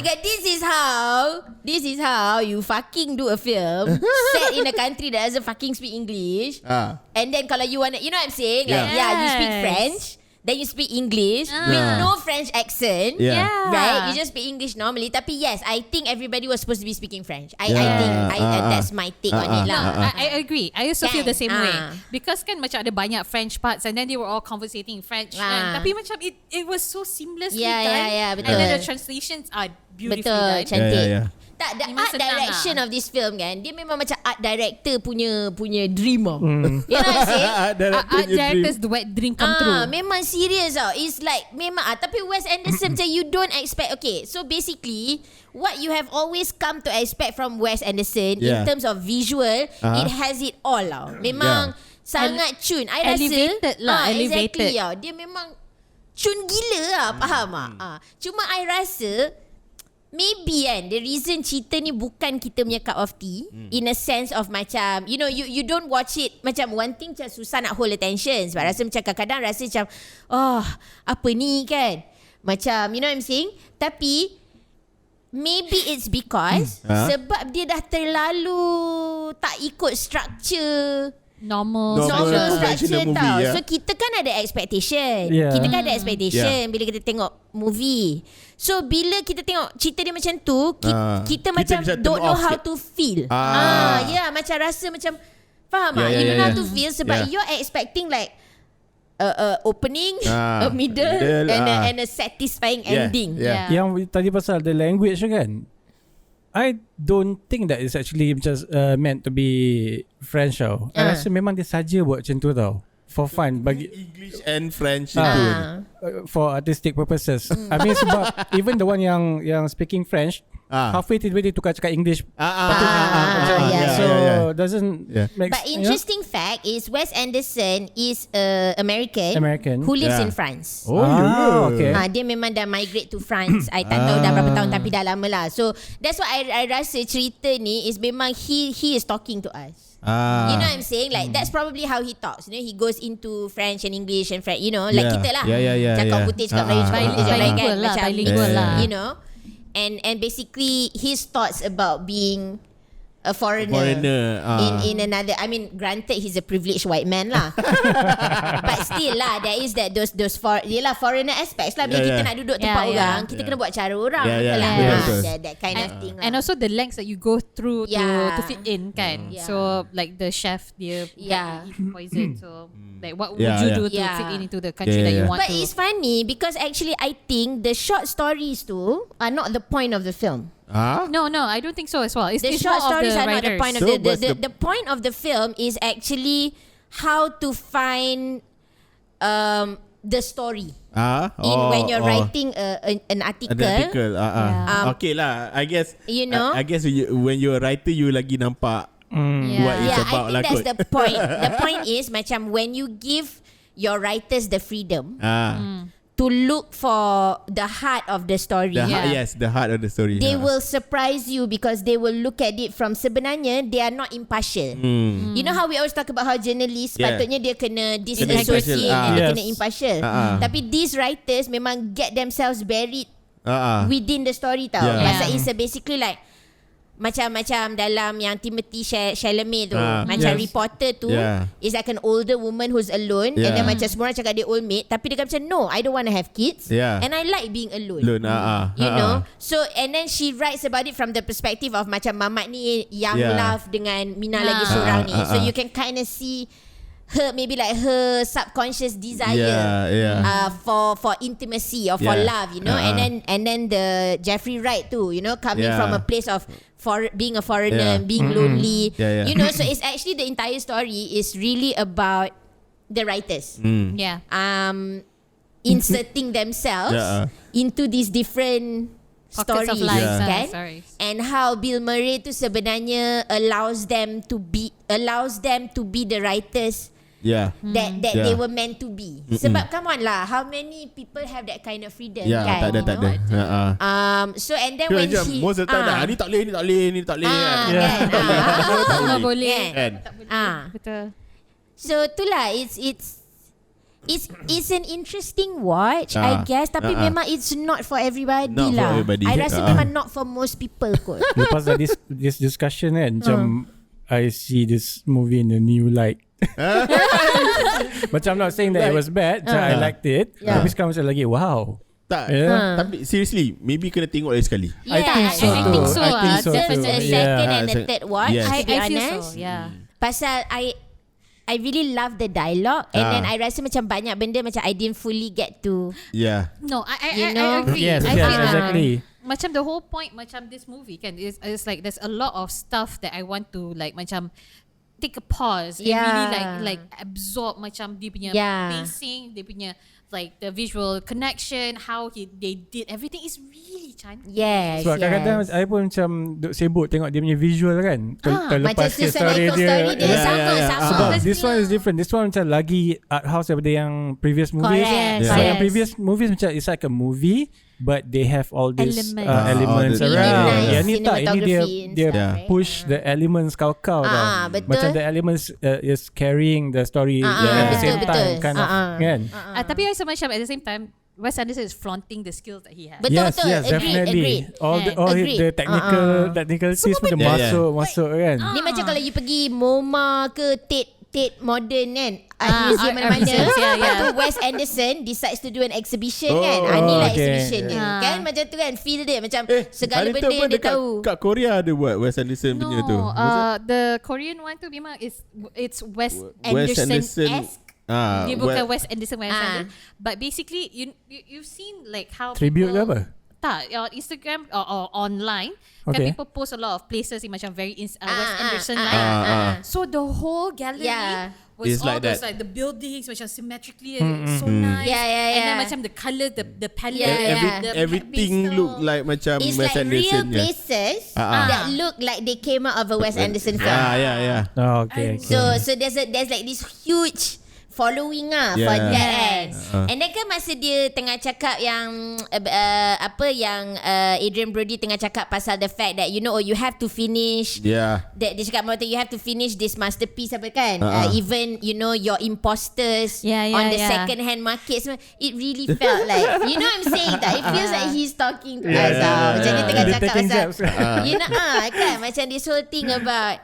Cakap this is how you fucking do a film set in a country that doesn't fucking speak English. And then kalau you want, you know what I'm saying? Like you speak French, then you speak English with no French accent, right? You just speak English normally. Tapi yes, I think everybody was supposed to be speaking French. I think that's my take on it lah. I agree. I also feel the same way. Because kan macam ada banyak French parts and then they were all conversating in French. Tapi macam it was so seamlessly done. Betul. And then the translations are beautifully done. Cantik. Tak, the art direction of this film kan, dia memang macam art director punya dream lah. You know what I'm saying? Art director's the wet dream come true. Memang serious tau. It's like memang tapi Wes Anderson macam you don't expect. Okay, so basically what you have always come to expect from Wes Anderson in terms of visual, it has it all lah. Memang sangat cun. I rasa elevated lah. Exactly lah. Dia memang cun gila lah. Faham tak? Cuma I rasa maybe kan the reason cerita ni bukan kita punya cup of tea, in a sense of macam you don't watch it macam one thing macam susah nak hold attention sebab rasa macam kadang-kadang rasa macam apa ni kan, macam you know what I'm saying. Tapi maybe it's because sebab dia dah terlalu tak ikut structure normal structure tau. So kita kan ada expectation. Kita kan ada expectation bila kita tengok movie. So bila kita tengok cerita dia macam tu, kita macam don't know how to feel. Macam rasa macam faham tak? You don't know how to feel sebab you're expecting like opening, a middle and a satisfying ending. Yang tadi pasal the language kan, I don't think that is actually just meant to be French tau. I rasa memang dia saja buat macam tu tau, for fun, bagi English and French itu for artistic purposes. I mean sebab even the one yang speaking French, halfway tiba-tiba tukar cakap English. Doesn't make But interesting fact is Wes Anderson is American who lives in France. Okay. Dia memang dah migrate to France. I tak tahu dah berapa tahun tapi dah lama lah. So that's why I rasa cerita ni is memang he is talking to us. You know what I'm saying? Like that's probably how he talks. You know, he goes into French and English and you know, like kita lah. Cakap putih, cakap Melayu, cakap putih, cakap Melayu kan. Macam bilingual lah. You know. And basically his thoughts about being a foreigner in another, I mean granted he's a privileged white man lah. But still lah there is that those foreigner aspects lah. Bila kita nak duduk tempat orang, kita kena buat cara orang. That kind of thing lah. And also the lengths that you go through to fit in kan. So like the chef dia eat poison. So like what would you do to fit into the country that you want to? But it's funny because actually I think the short stories too are not the point of the film. No, I don't think so as well. It's short more stories of the are not the writers. point of the point of the film is actually how to find the story. When you're writing an article. Okay lah. I guess you know. I guess when you're a writer you lagi nampak what it's about I think lah that's kot. the point. The point is macam when you give your writers the freedom to look for the heart of the story. Yes, the heart of the story. They will surprise you because they will look at it from sebenarnya they are not impartial. You know how we always talk about how journalists patutnya dia kena disassociate and dia kena impartial. Tapi these writers memang get themselves buried within the story tau. Pasal it's basically like macam dalam yang Timothy Chalamet tu, macam reporter tu is like an older woman who's alone and then macam semua orang cakap dia old maid tapi dia kata macam no, I don't want to have kids and I like being alone. You know, so and then she writes about it from the perspective of macam mamat ni young love dengan Mina lagi seorang ni, so you can kind of see her, maybe like her subconscious desire for intimacy or for love, you know. And then the Jeffrey Wright too, you know, coming from a place of being a foreigner, being lonely, you know. So it's actually the entire story is really about the writers inserting themselves into these different stories of lives, kan? And how Bill Murray tu sebenarnya allows them to be the writers that they were meant to be. Sebab come on lah, how many people have that kind of freedom kan? Tak ada. So and then when he most of the time ni tak boleh kan? Tak boleh. Betul. So itulah it's an interesting watch, I guess. Tapi memang it's not for everybody lah. I rasa memang not for most people kot. Lepas this discussion kan, macam I see this movie in a new light. Macam I'm not saying that it was bad, I liked it. Tapi sekarang macam lagi wow. Tapi seriously, maybe kena tengok lagi sekali. I think so. The second and the third watch, to be I feel honest. so. Pasal I really love the dialogue and then I rasa macam banyak benda macam I didn't fully get to. No, I agree. Yes, I feel exactly. Macam the whole point macam this movie kan is like there's a lot of stuff that I want to like macam take a pause and really like absorb macam dia punya pacing, dia punya like the visual connection, how they did everything is really cantik. Sebab kadang-kadang I pun macam duk sibuk tengok dia punya visual kan. Terlepas ke story dia. Sebab this one is different. This one macam lagi art house daripada yang previous movies. So yang previous movies macam it's like a movie but they have all these elements around. Yang ni tak, ini dia push the elements kau-kau tau. Macam the elements is carrying the story at the same time kind of kan. Tapi I macam at the same time Wes Anderson is flaunting the skills that he has. Betul. Yes, definitely. All the technical skills pun dia masuk kan. Ni macam kalau you pergi MoMA ke Tate Modern kan, museum mana-mana, lepas tu Wes Anderson decides to do an exhibition kan. Ni lah exhibition dia kan, macam tu kan, feel dia macam segala benda dia tahu. Kat Korea ada buat Wes Anderson punya tu. The Korean one tu memang it's Wes Anderson-esque. Dia bukan Wes Anderson. But basically you've seen like how tribute people, ke apa? Tak, on Instagram or online kan people post a lot of places in macam very Wes Anderson like. So the whole gallery With It's all like those that. like the buildings macam symmetrically so nice. And then macam the colour, the palette, everything look like macam it's Wes like Anderson. real places that look like they came out of a Wes Anderson film. Yeah. Oh, okay. So there's like this huge following for that and then kan masa dia tengah cakap yang Adrian Brody tengah cakap pasal the fact that you have to finish that dia cakap you have to finish this masterpiece apa kan even your imposters on the second hand market, it really felt like what I'm saying that it feels like he's talking to us macam dia tengah cakap pasal kan macam this whole thing about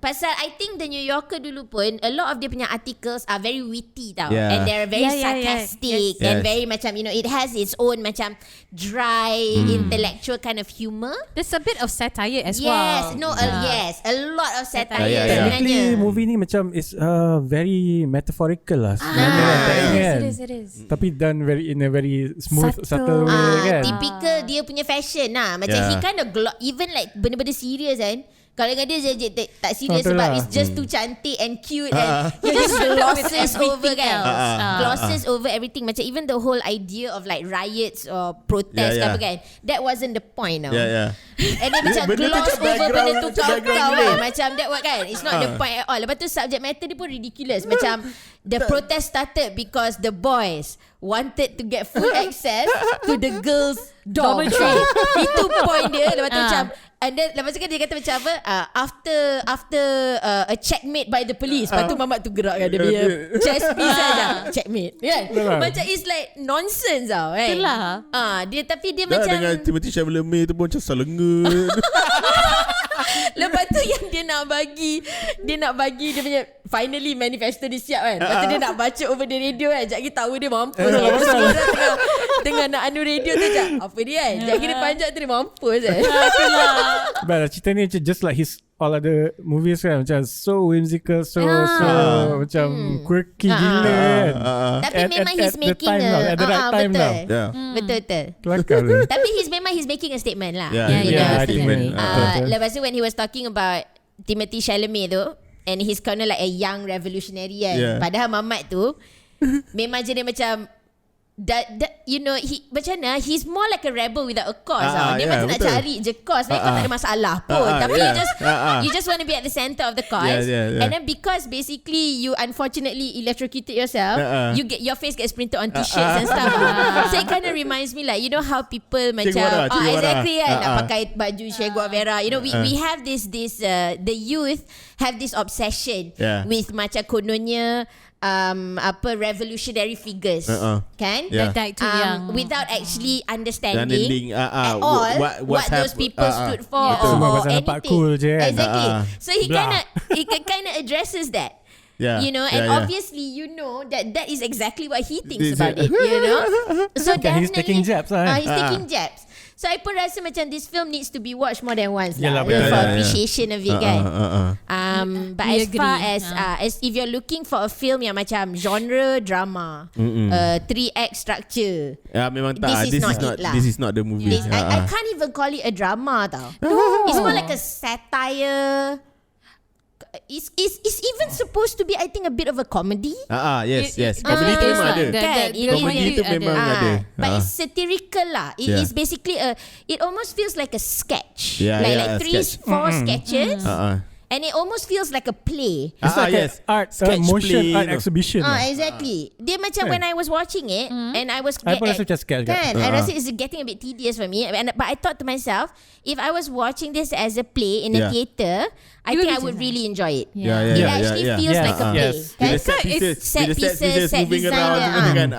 pasal I think the New Yorker dulu pun a lot of dia punya articles are very witty tau and they're very sarcastic and very macam it has its own macam dry intellectual kind of humor. There's a bit of satire as well. Yes, a lot of satire Technically movie ni macam is very metaphorical lah sebenarnya it is. Tapi done in a very smooth subtle way kan. Typical dia punya fashion lah. Macam he kind of even like benda-benda serious kan. Kalau dengan dia tak serius sebab it's just too cantik and cute and he just glosses over kan. Glosses over everything. Macam even the whole idea of like riots or protest apa kan. That wasn't the point now. And then macam gloss over benda tu kau kan. Macam that what kan. It's not the point at all. Lepas tu subject matter dia pun ridiculous. Macam the protest started because the boys wanted to get full access to the girls' dormitory. Itu point dia. Lepas tu macam and then lepas tu kan dia kata macam apa after a checkmate by the police. Lepas tu mamat tu gerak kan dia punya chest piece kan checkmate kan. Macam it's like nonsense tau kan. Itulah tapi dia macam dengan Timothy Chalamet tu pun macam salengan. Lepas tu yang dia nak bagi dia punya finally manifesto dia siap kan. Lepas tu dia nak baca over the radio kan. Sekejap lagi tahu dia mampus semua orang tengah nak anu radio tu macam apa dia kan. Sekejap lagi dia panjat tu dia mampus kan. But cerita ni just like his all other movies kan, macam so whimsical, so macam quirky gila kan. Tapi memang he's making at the right time now. Betul. Kelakar. Tapi he's making a statement lah. Statement. Lepas tu when he was talking about Timothy Chalamet tu, and he's kind of like a young revolutionary kan. Padahal Mamat tu memang jenis macam macam mana he's more like a rebel without a cause. Dia macam nak cari je cause, kau tak ada masalah pun. Tapi you just want to be at the center of the cause. And then because basically you unfortunately electrocuted yourself, you get your face gets printed on t-shirts and stuff. So it kind of reminds me like how people macam exactly kan nak pakai baju Che Guevara. We have this the youth have this obsession with macam kononnya revolutionary figures kan without actually understanding at all what those people stood for or anything cool je, exactly so he kind of addresses that and obviously that is exactly what he thinks about it so definitely he's taking jabs he's taking jabs. So I pun rasa macam this film needs to be watched more than once lah for appreciation of it kan. But as far as if you're looking for a film yang macam genre drama, 3-act structure, memang tak. This is not the movie. I can't even call it a drama tau. It's more like a satire. It's even supposed to be I think a bit of a comedy. Yes. Comedy tu memang ada. Comedy tu memang ada. But it's satirical lah. It is basically it almost feels like a sketch. Like 3-4 sketches. And it almost feels like a play. It's like an motion art exhibition. Exactly. Dia macam when I was watching it and I pun rasa macam sketch kan. I rasa it's getting a bit tedious for me. But I thought to myself, if I was watching this as a play in a theater, I think I would really enjoy it. It actually feels like a play. Set pieces, set design.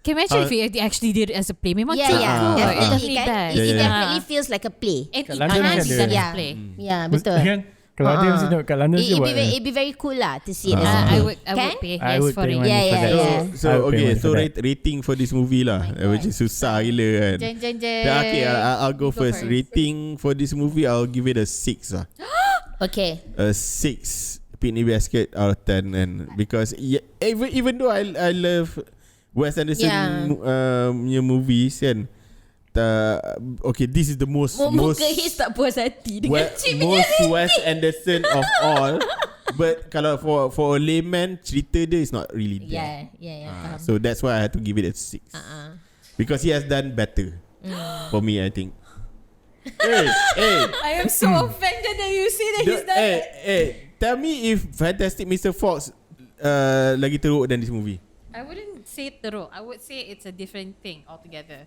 Can you imagine if he actually did it as a play? Memang definitely. It definitely feels like a play. It enhances it as a play. Yeah, betul. Kalau ada mesti tengok kat London je buat. It'd be very cool lah to see it. I would pay for it. Yeah. So rating for this movie lah, which is susah gila kan. Okay, I'll go first. Rating for this movie, I'll give it a 6 lah. Okay. A 6 picnic basket out of 10, and because even though I love Wes Anderson movies kan. Okay, this is the most muka his tak puas hati dengan most Wes Anderson of all. But kalau for a layman, cerita dia is not really there. Yeah. So that's why I had to give it a 6. Because he has done better. For me, I think. Hey. I am so offended that you say that he's done it. Hey, tell me if Fantastic Mr. Fox lagi teruk than this movie. I wouldn't say teruk. I would say it's a different thing altogether.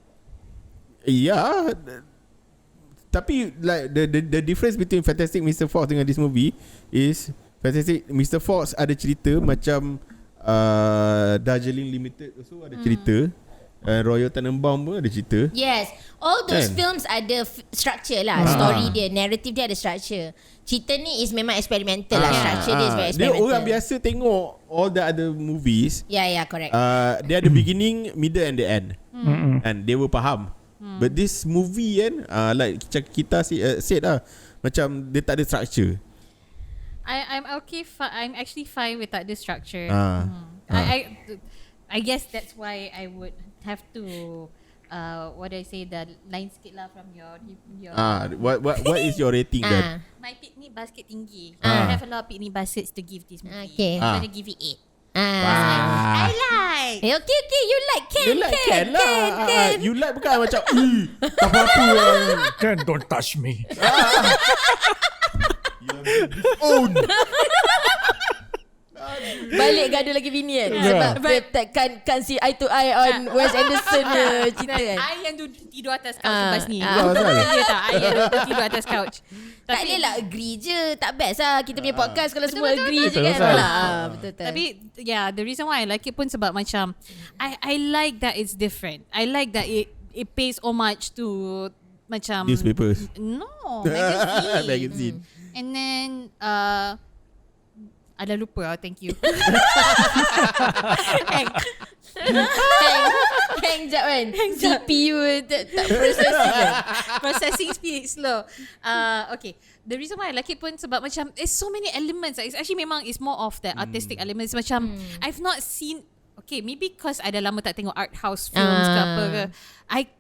Yeah. Tapi like the difference between Fantastic Mr. Fox dengan this movie is Fantastic Mr. Fox ada cerita macam Darjeeling Limited also ada cerita. Royal Tenenbaum pun ada cerita. Yes, all those films ada structure lah. Story dia, narrative dia ada structure. Cerita ni is memang experimental lah. Structure dia is very experimental. Dia orang biasa tengok all the other movies. Yeah, correct. Dia ada beginning, middle and the end. And they will faham. But this movie kan, like kita said lah, macam dia tak ada structure. I'm okay. I'm actually fine with that structure. I guess that's why I would have to what I say, the line sikit lah from your what is your rating then? My picnic basket tinggi. I have a lot of picnic baskets to give this movie. Okay. I'm gonna give it 8. I like. Okay, you like Ken lah. You like bukan macam Apa-apa kan, don't touch me. Own. Balik gaduh lagi bini kan. Sebab dia kan see eye to eye on Wes Anderson cerita kan. I yang tidur atas couch lepas ni. Dia tak, I yang tidur atas couch. Tak boleh lah agree je. Tak best lah kita punya podcast kalau semua agree je kan. Betul. Tapi the reason why I like it pun sebab macam I like that it's different. I like that it pays homage to macam newspapers. No, magazine. And then ada lupa. Thank you. Hang jap kan. CPU tak processing speed slow. Okay. The reason why I like it pun sebab macam there's so many elements. It's actually memang it's more of the artistic elements. Macam I've not seen. Okay, maybe because I dah lama tak tengok art house films ke apa ke.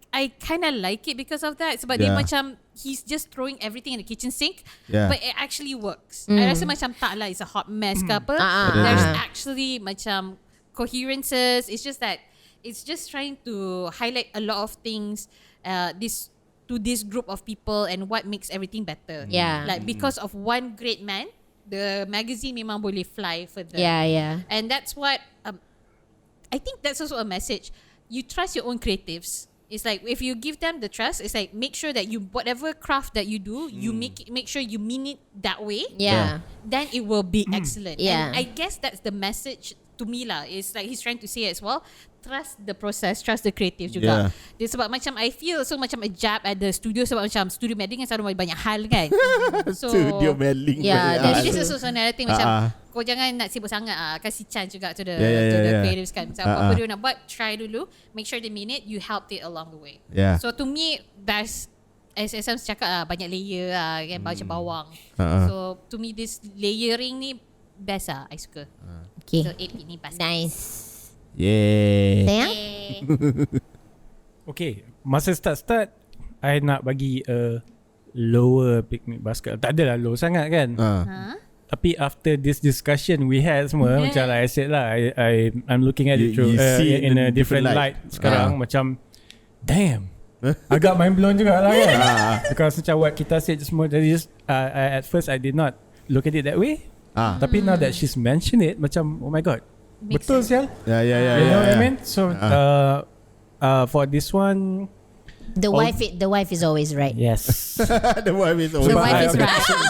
I kind of like it because of that. Sebab dia macam he's just throwing everything in the kitchen sink, but it actually works. I rasa macam tak lah it's a hot mess ke apa. There's actually macam coherences. It's just that it's just trying to highlight a lot of things this group of people and what makes everything better. Like because of one great man, the magazine memang boleh fly further. And that's what I think that's also a message. You trust your own creatives. It's like if you give them the trust, it's like make sure that you whatever craft that you do, you make sure you mean it that way. Then it will be excellent. And I guess that's the message to me lah. It's like he's trying to say as well. Trust the process, trust the creative juga. Dia sebab macam I feel so macam a jab at the studio sebab macam studio meddling kan selalu banyak hal kan. So studio meddling. This is also another thing macam kau jangan nak sibuk sangat kasih chance juga to the creatives kan. So apa dia nak buat, try dulu, make sure they mean it, you helped it along the way. So to me that's as Sam cakap banyak layer kan, macam bawang. So to me this layering ni best I suka. Okay. So 8 ni pasti. Nice. Yeah. Okay, masa start I nak bagi a lower picnic basket. Tak adalah low sangat kan. Tapi after this discussion we had semua, macam like I said lah, I'm looking at it through in a different light sekarang. Macam damn, agak mind blown juga lah kan. Because macam what kita said semua tadi, at first I did not look at it that way. Tapi now that she's mentioned it, macam oh my god, betul sial. You know what I mean? So for this one, the wife is always right. Yes. The wife is always right.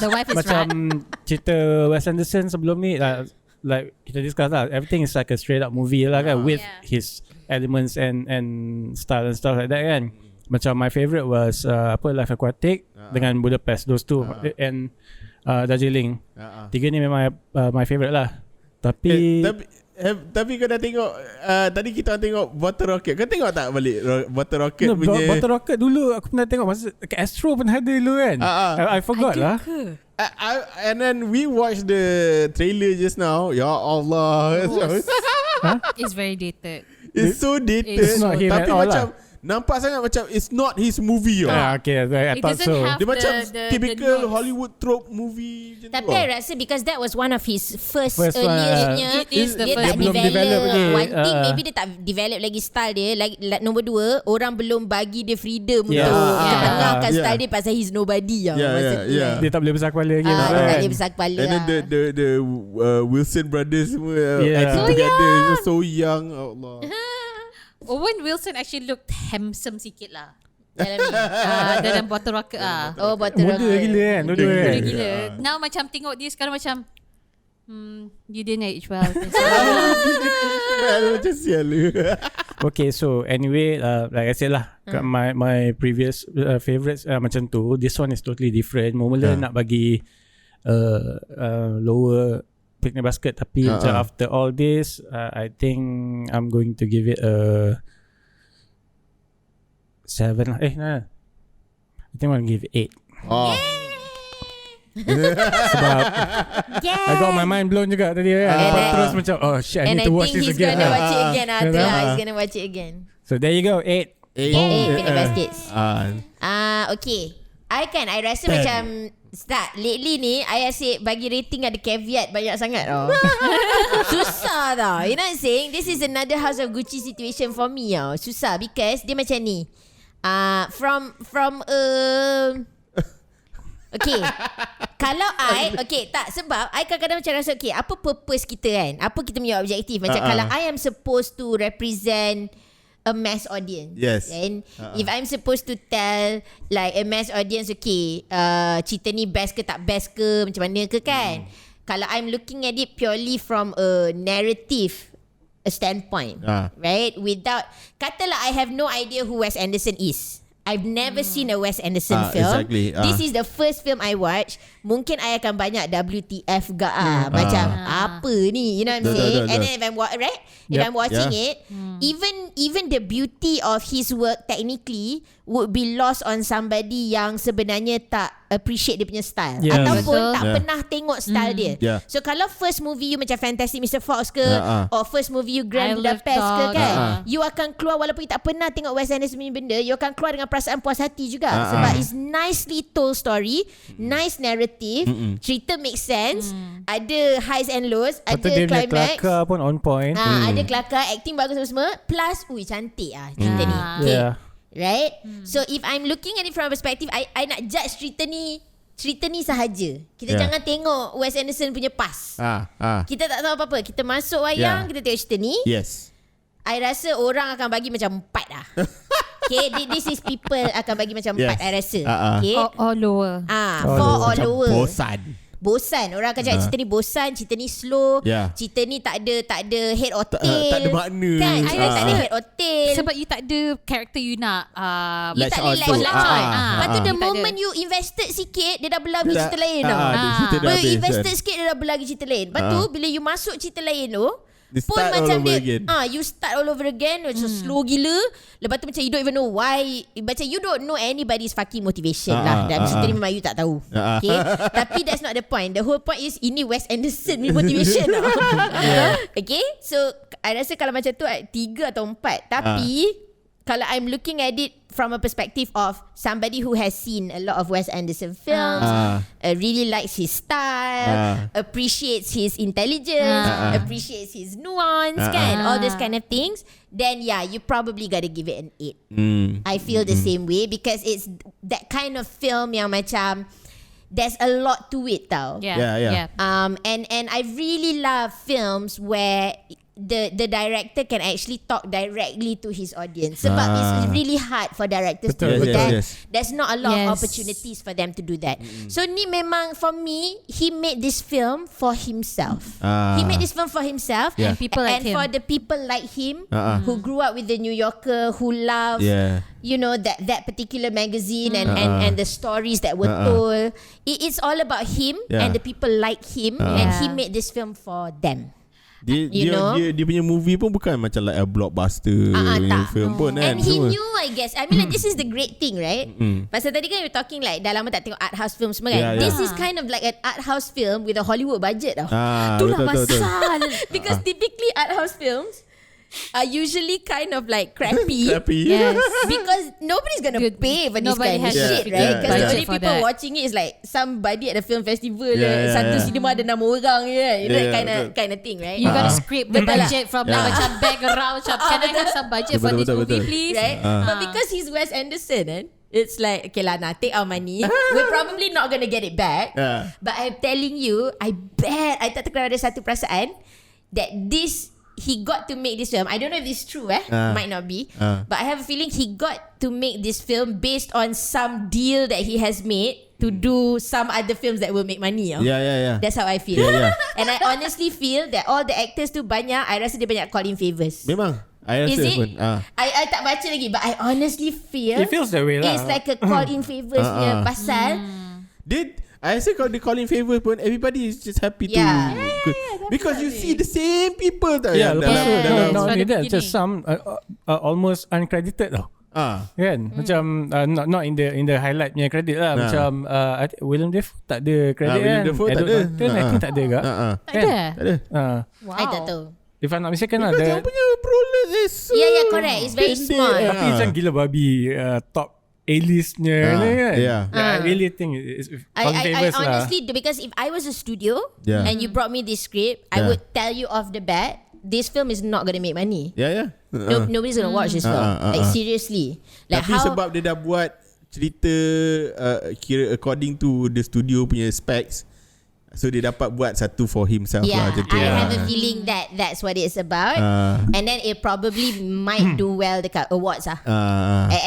The wife is macam right. cerita Wes Anderson sebelum ni, like kita discuss lah, everything is like a straight up movie lah kan, with his elements and style and stuff like that kan. Macam my favourite was Life Aquatic dengan Budapest, those two, and Darjeeling. Tiga ni memang my favourite lah. Tapi kau dah tengok tadi kita tengok Bottle Rocket. Kau tengok tak balik Bottle Rocket punya? Bottle Rocket dulu aku pernah tengok masa Astro pun ada dulu kan. I forgot lah. And then we watched the trailer just now. Ya Allah. It's very dated. It's so dated. It's not him tapi at all macam lah. nampak sangat macam it's not his movie. Okay, I It thought doesn't so. have Dia macam typical notes. Hollywood trope movie macam Tapi tu. I rasa because that was one of his first First one, earliestnya, It is the dia first tak Dia belum develop. develop lagi. One thing maybe dia tak develop lagi style dia. Like nombor 2, orang belum bagi dia freedom Yeah. untuk Yeah. ketengahkan Yeah. style dia pasal he's nobody. Yeah, masa yeah, tu, yeah. Dia tak boleh besar kepala lagi. Dia kan? tak boleh besar kepala. And then the Wilson brothers semua acting So together so young. Allah. Owen Wilson actually looked handsome sikit lah. Dalam ni. Dalam Bottle Rocket Oh, botol Muda gila kan. Muda Gila kan? gila. Now macam tengok dia sekarang macam you didn't age well. Macam sial. Okay, so anyway, like I said lah, my previous favourites macam tu. This one is totally different. Mula-mula nak bagi lower picnic basket, tapi macam after all this, I think I'm going to give it a 7 lah. Nah. I think I'm going to give it 8. Oh. Sebab I got my mind blown juga tadi kan. Terus macam shit, I And need to watch I think this he's again. gonna watch it again. He's gonna watch it again. So there you go, 8. Picnic baskets. Ah. Okay. I rasa macam start lately ni I asyik bagi rating ada caveat banyak sangat tau. Susah tau. You know what I'm saying? This is another House of Gucci situation for me tau. Susah because dia macam ni. From okay. Kalau okay tak, sebab I kadang-kadang macam rasa okay, apa purpose kita kan? Apa kita punya objektif? Macam kalau I am supposed to represent a mass audience. Yes. And if I'm supposed to tell like a mass audience, okay, cerita ni best ke tak best ke, macam mana ke kan? Kalau I'm looking at it purely from a narrative standpoint, right? Without, katalah I have no idea who Wes Anderson is. I've never seen a Wes Anderson film. Exactly. This is the first film I watch. Mungkin I akan banyak WTF macam apa ni, you know what I'm saying? And then if I'm if I'm watching it, even the beauty of his work technically would be lost on somebody yang sebenarnya tak appreciate dia punya style, ataupun tak pernah tengok style dia. So kalau first movie you macam Fantastic Mr. Fox ke, or first movie you Grand Budapest ke kan, you akan keluar walaupun you tak pernah tengok Wes Anderson punya benda, you akan keluar dengan perasaan puas hati juga. Sebab it's nicely told story, nice narrative, cerita make sense, ada highs and lows, ada climax, kelakar pun on point. ada kelakar, acting bagus semua, plus cantik cerita ni. Okay. Right? So if I'm looking at it from a perspective, I nak judge cerita ni sahaja. Kita jangan tengok Wes Anderson punya past. Kita tak tahu apa-apa. Kita masuk wayang, kita tengok cerita ni. Yes. I rasa orang akan bagi macam 4 lah. Okay, this is people akan bagi macam 4, I rasa. Okay. Or lower. 4 or lower. Bosan. Orang akan cakap cerita ni bosan, cerita ni slow, cerita ni tak ada head or tail. Tak ada makna. Kan? Cerita tak ada head or tail. Sebab you tak ada karakter you nak you tak latch boleh latch on. Lepas tu the You tak moment you invested sikit, dia dah belah pergi cerita lain tau. Cerita dah Bila habis you invested kan. sikit, dia dah belah pergi cerita lain. Lepas tu bila you masuk cerita lain tu, They pun start all macam over dia again. you start all over again, macam slow gila. Lepas tu macam you don't even know why, macam you don't know anybody's fucking motivation lah. Dalam cerita ni memang you tak tahu. Okay. Tapi that's not the point. The whole point is ini Wes Anderson ni motivation. Okay. So I rasa kalau macam tu 3 atau 4. Tapi kalau I'm looking at it from a perspective of somebody who has seen a lot of Wes Anderson films, really likes his style, appreciates his intelligence, appreciates his nuance, kan? All those kind of things, then you probably gotta give it an 8. I feel the same way because it's that kind of film yang macam there's a lot to it tau. Yeah. And I really love films where the director can actually talk directly to his audience. Sebab it's really hard for directors to do that. There's not a lot of opportunities for them to do that. So ni memang for me, he made this film for himself. He made this film for himself and people like him. for the people like him who grew up with the New Yorker, who love you know that particular magazine and the stories that were told. It's all about him and the people like him, and he made this film for them. Dia punya movie pun bukan macam like a blockbuster film pun kan. And he knew, I guess. I mean like, this is the great thing, right? Pasal tadi kan you're talking like dah lama tak tengok art house film semua kan. This is kind of like an art house film with a Hollywood budget tau. Itulah pasal. Because typically art house films, are usually kind of like crappy. Yes. Because nobody's gonna pay for this Nobody kind of has shit, the right? Because the budget only for people that. watching it is like somebody at the film festival. yeah. Satu cinema ada 6 orang je. Kind of thing, right? You gotta scrape the Betul lah. budget from like macam background macam can I have some budget for this movie please? Right? But because he's Wes Anderson, it's like, okay lah, take our money. We're probably not gonna get it back. But I'm telling you, I bet I tak terkena ada satu perasaan that he got to make this film. I don't know if this is true, might not be. But I have a feeling he got to make this film based on some deal that he has made to do some other films that will make money. Yeah. That's how I feel. Yeah. And I honestly feel that all the actors tu banyak, I rasa dia banyak call-in favors. Memang. I rasa Is it? pun. I tak baca lagi, but I honestly feel It feels that way lah. it's like a call-in favors punya pasal. I rasa kalau dia calling favor pun, everybody is just happy to because you see the same people tak Lepas tu not only that, beginning. just some almost uncredited tau. Kan macam not in the highlight punya credit lah. Macam William Dafoe tak ada credit William kan. Dafoe tak ada. I think tak ada juga. Tak ada. Tak ada. Wow. I tak tahu. If I'm not mistaken lah, Because yang punya prolog is so Yeah, correct. It's very pendek. small. tapi macam gila babi top A-listnya kan. I really think it's I famous lah. honestly do, because if I was a studio Yeah. and you brought me this script, I would tell you off the bat, this film is not going to make money. Yeah. Nobody's going to watch this film. Like seriously. Like Tapi sebab dia dah buat cerita kira according to the studio punya specs, so dia dapat buat satu for himself lah macam tu. I have a feeling that that's what it's about. And then it probably might do well dekat awards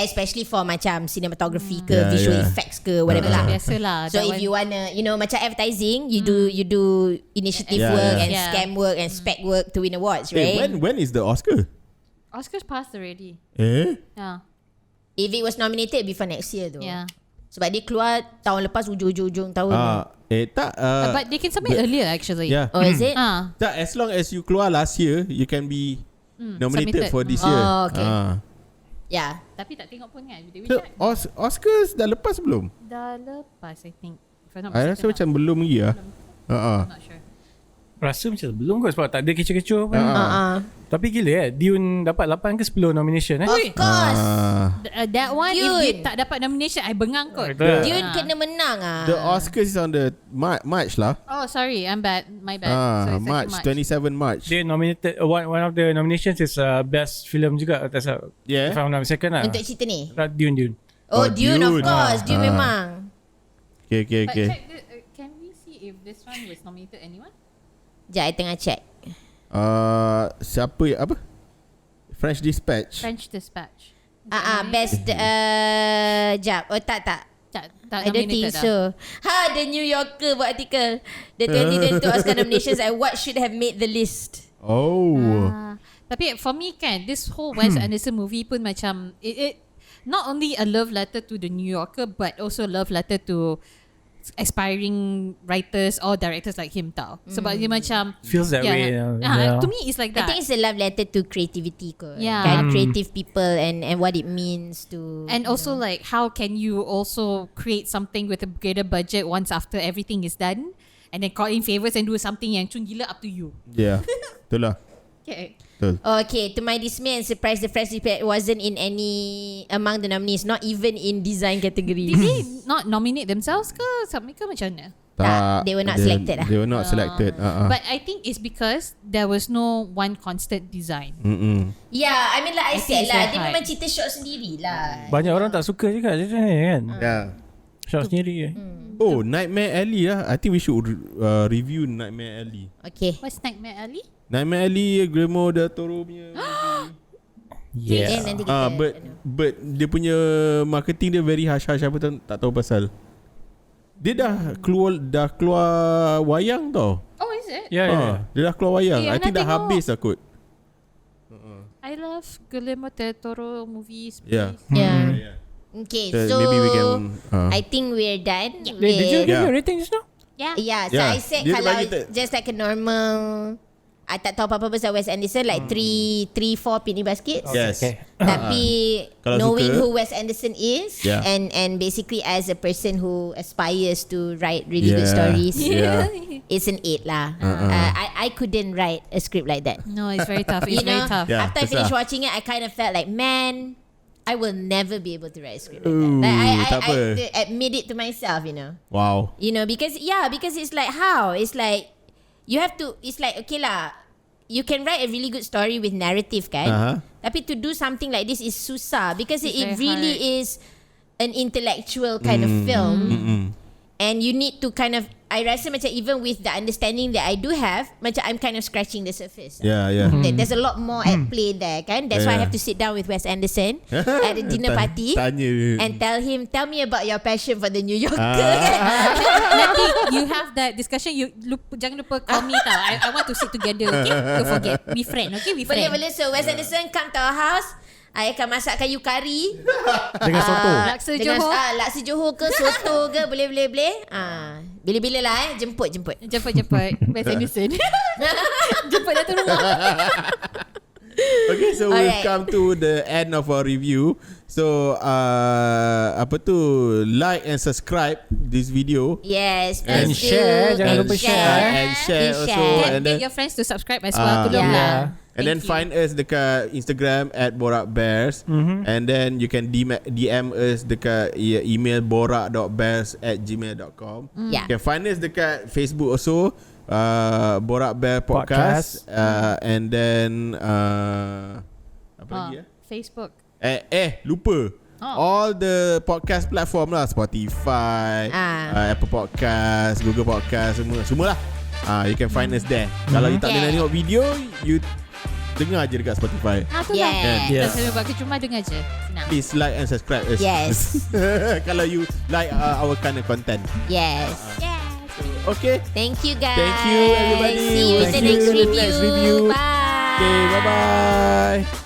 especially for macam cinematography ke visual effects ke whatever lah. Biasalah. So if you wanna, macam advertising, you do initiative work and scam work and spec work to win awards, right? When is the Oscar? Oscars passed already. Yeah. If it was nominated before next year though. Yeah. Sebab dia keluar tahun lepas ujung tahun. Tak. But they can submit earlier actually. Yeah. Oh, is it? Tak, as long as you keluar last year, you can be nominated submitted. for this year. Oh, okay. Yeah. Tapi tak tengok pun kan. So, Oscars dah lepas belum? Dah lepas I think. If I'm not I rasa mistaken macam belum lagi lah. I'm not sure. Rasa macam belum kot sebab tak ada kecoh-kecoh pun. Tapi gila Dune dapat 8 ke 10 nomination Of course. That one if Dune. dia tak dapat nomination I bengang kot. Dune kena menang The Oscars is on the March lah. Oh sorry, I'm bad. My bad. So it's March, 27 March. Dia nominated one of the nominations is best film juga atas if I'm not mistaken lah. Untuk cerita ni. Dune. Oh, Dune of Dune. course. Dune memang. Okay. But check can we see if this one was nominated anyone? Sekejap, I tengah check. Siapa apa? French Dispatch. Best Best jap. Oh tak tak I don't think so. The New Yorker buat artikel the 2022 Oscar nominations and what should have made the list. Tapi for me kan, this whole Wes Anderson movie pun macam it not only a love letter to the New Yorker but also love letter to aspiring writers or directors like him tau. Sebab dia macam feels that way. To me it's like that. I think it's a love letter to creativity kot. Yeah. Kan, creative people and what it means to. And also like how can you also create something with a greater budget once after everything is done and then call in favors and do something yang cun gila up to you. Yeah. Betul lah. Okay. Okay, to my dismay and surprise, the French Dispatch wasn't in any among the nominees, not even in design category. Did they not nominate themselves ke? Submit ke macam mana? Tak, they were not selected lah. They were not selected. But I think it's because there was no one constant design. Yeah, I mean like I said think lah, it's dia very memang cerita short sendiri lah. Banyak orang tak suka juga cerita ni kan. Yeah. Shot sendiri Oh, Nightmare Alley lah. I think we should review Nightmare Alley. Okay. What's Nightmare Alley? Nightmare Alley, Guillermo del Toro punya movie. Yeah. Nanti kita, but dia punya marketing dia very hush-hush, apa tak tahu pasal. Dia dah keluar wayang tau. Oh, is it? Yeah. Dia dah keluar wayang. Yeah, I think dah nak tengok. habis lah kot. I love Guillermo del Toro movies. Yeah. Yeah. Okay, so maybe we can I think we're done. Did you give your rating just now? Yeah. Yeah, so Yeah. I said Dia kalau bagi just like a normal, I tak tahu apa-apa pasal Wes Anderson, like 3-4 picnic baskets. Yes. Okay. Tapi knowing suka, who Wes Anderson is, and basically as a person who aspires to write really good stories, it's an 8 lah. I couldn't write a script like that. No, it's very tough. It's very tough. After I finished watching it, I kind of felt like, man, I will never be able to write a script like that. Like, I admit it to myself, Wow. Because it's like how? It's like you have to, it's like, okay lah, you can write a really good story with narrative kan, tapi to do something like this is susah because it really is an intellectual kind of film. And you need to kind of, I rasa macam even with the understanding that I do have, macam I'm kind of scratching the surface. There's a lot more at play there kan. That's why I have to sit down with Wes Anderson at a dinner party and tell me about your passion for the New Yorker. Nanti you have that discussion, jangan lupa call me tau. I want to sit together, okay? Don't forget. Be friend, okay? Be friend. Boleh. So Wes Anderson come to our house. I akan masakkan you kari dengan soto. Laksa Johor. Laksa Johor ke soto ke, boleh. Bila-bila lah jemput. Wes Anderson. Jemput datang rumah. Okay, so we've come to the end of our review. So like and subscribe this video. Yes, and share. Jangan lupa share. And share also. And get your friends to subscribe as well. And then find us dekat Instagram at Borak Bears. And then you can DM us dekat email borak.bears@gmail.com. You can find us dekat Facebook also, Borak Bear Podcast. And then apa lagi Facebook. Lupa. All the podcast platform lah, Spotify, Apple Podcast, Google Podcast, semua lah. You can find us there. Kalau you tak boleh tengok video, you dengar je dekat Spotify. Yes. Kalau buat cuma dengar je. Senang. Please like and subscribe us. Yes. Kalau you like our kind of content. Yes. Okay. Thank you guys. Thank you everybody. See you in the next review. Bye. Okay, bye-bye.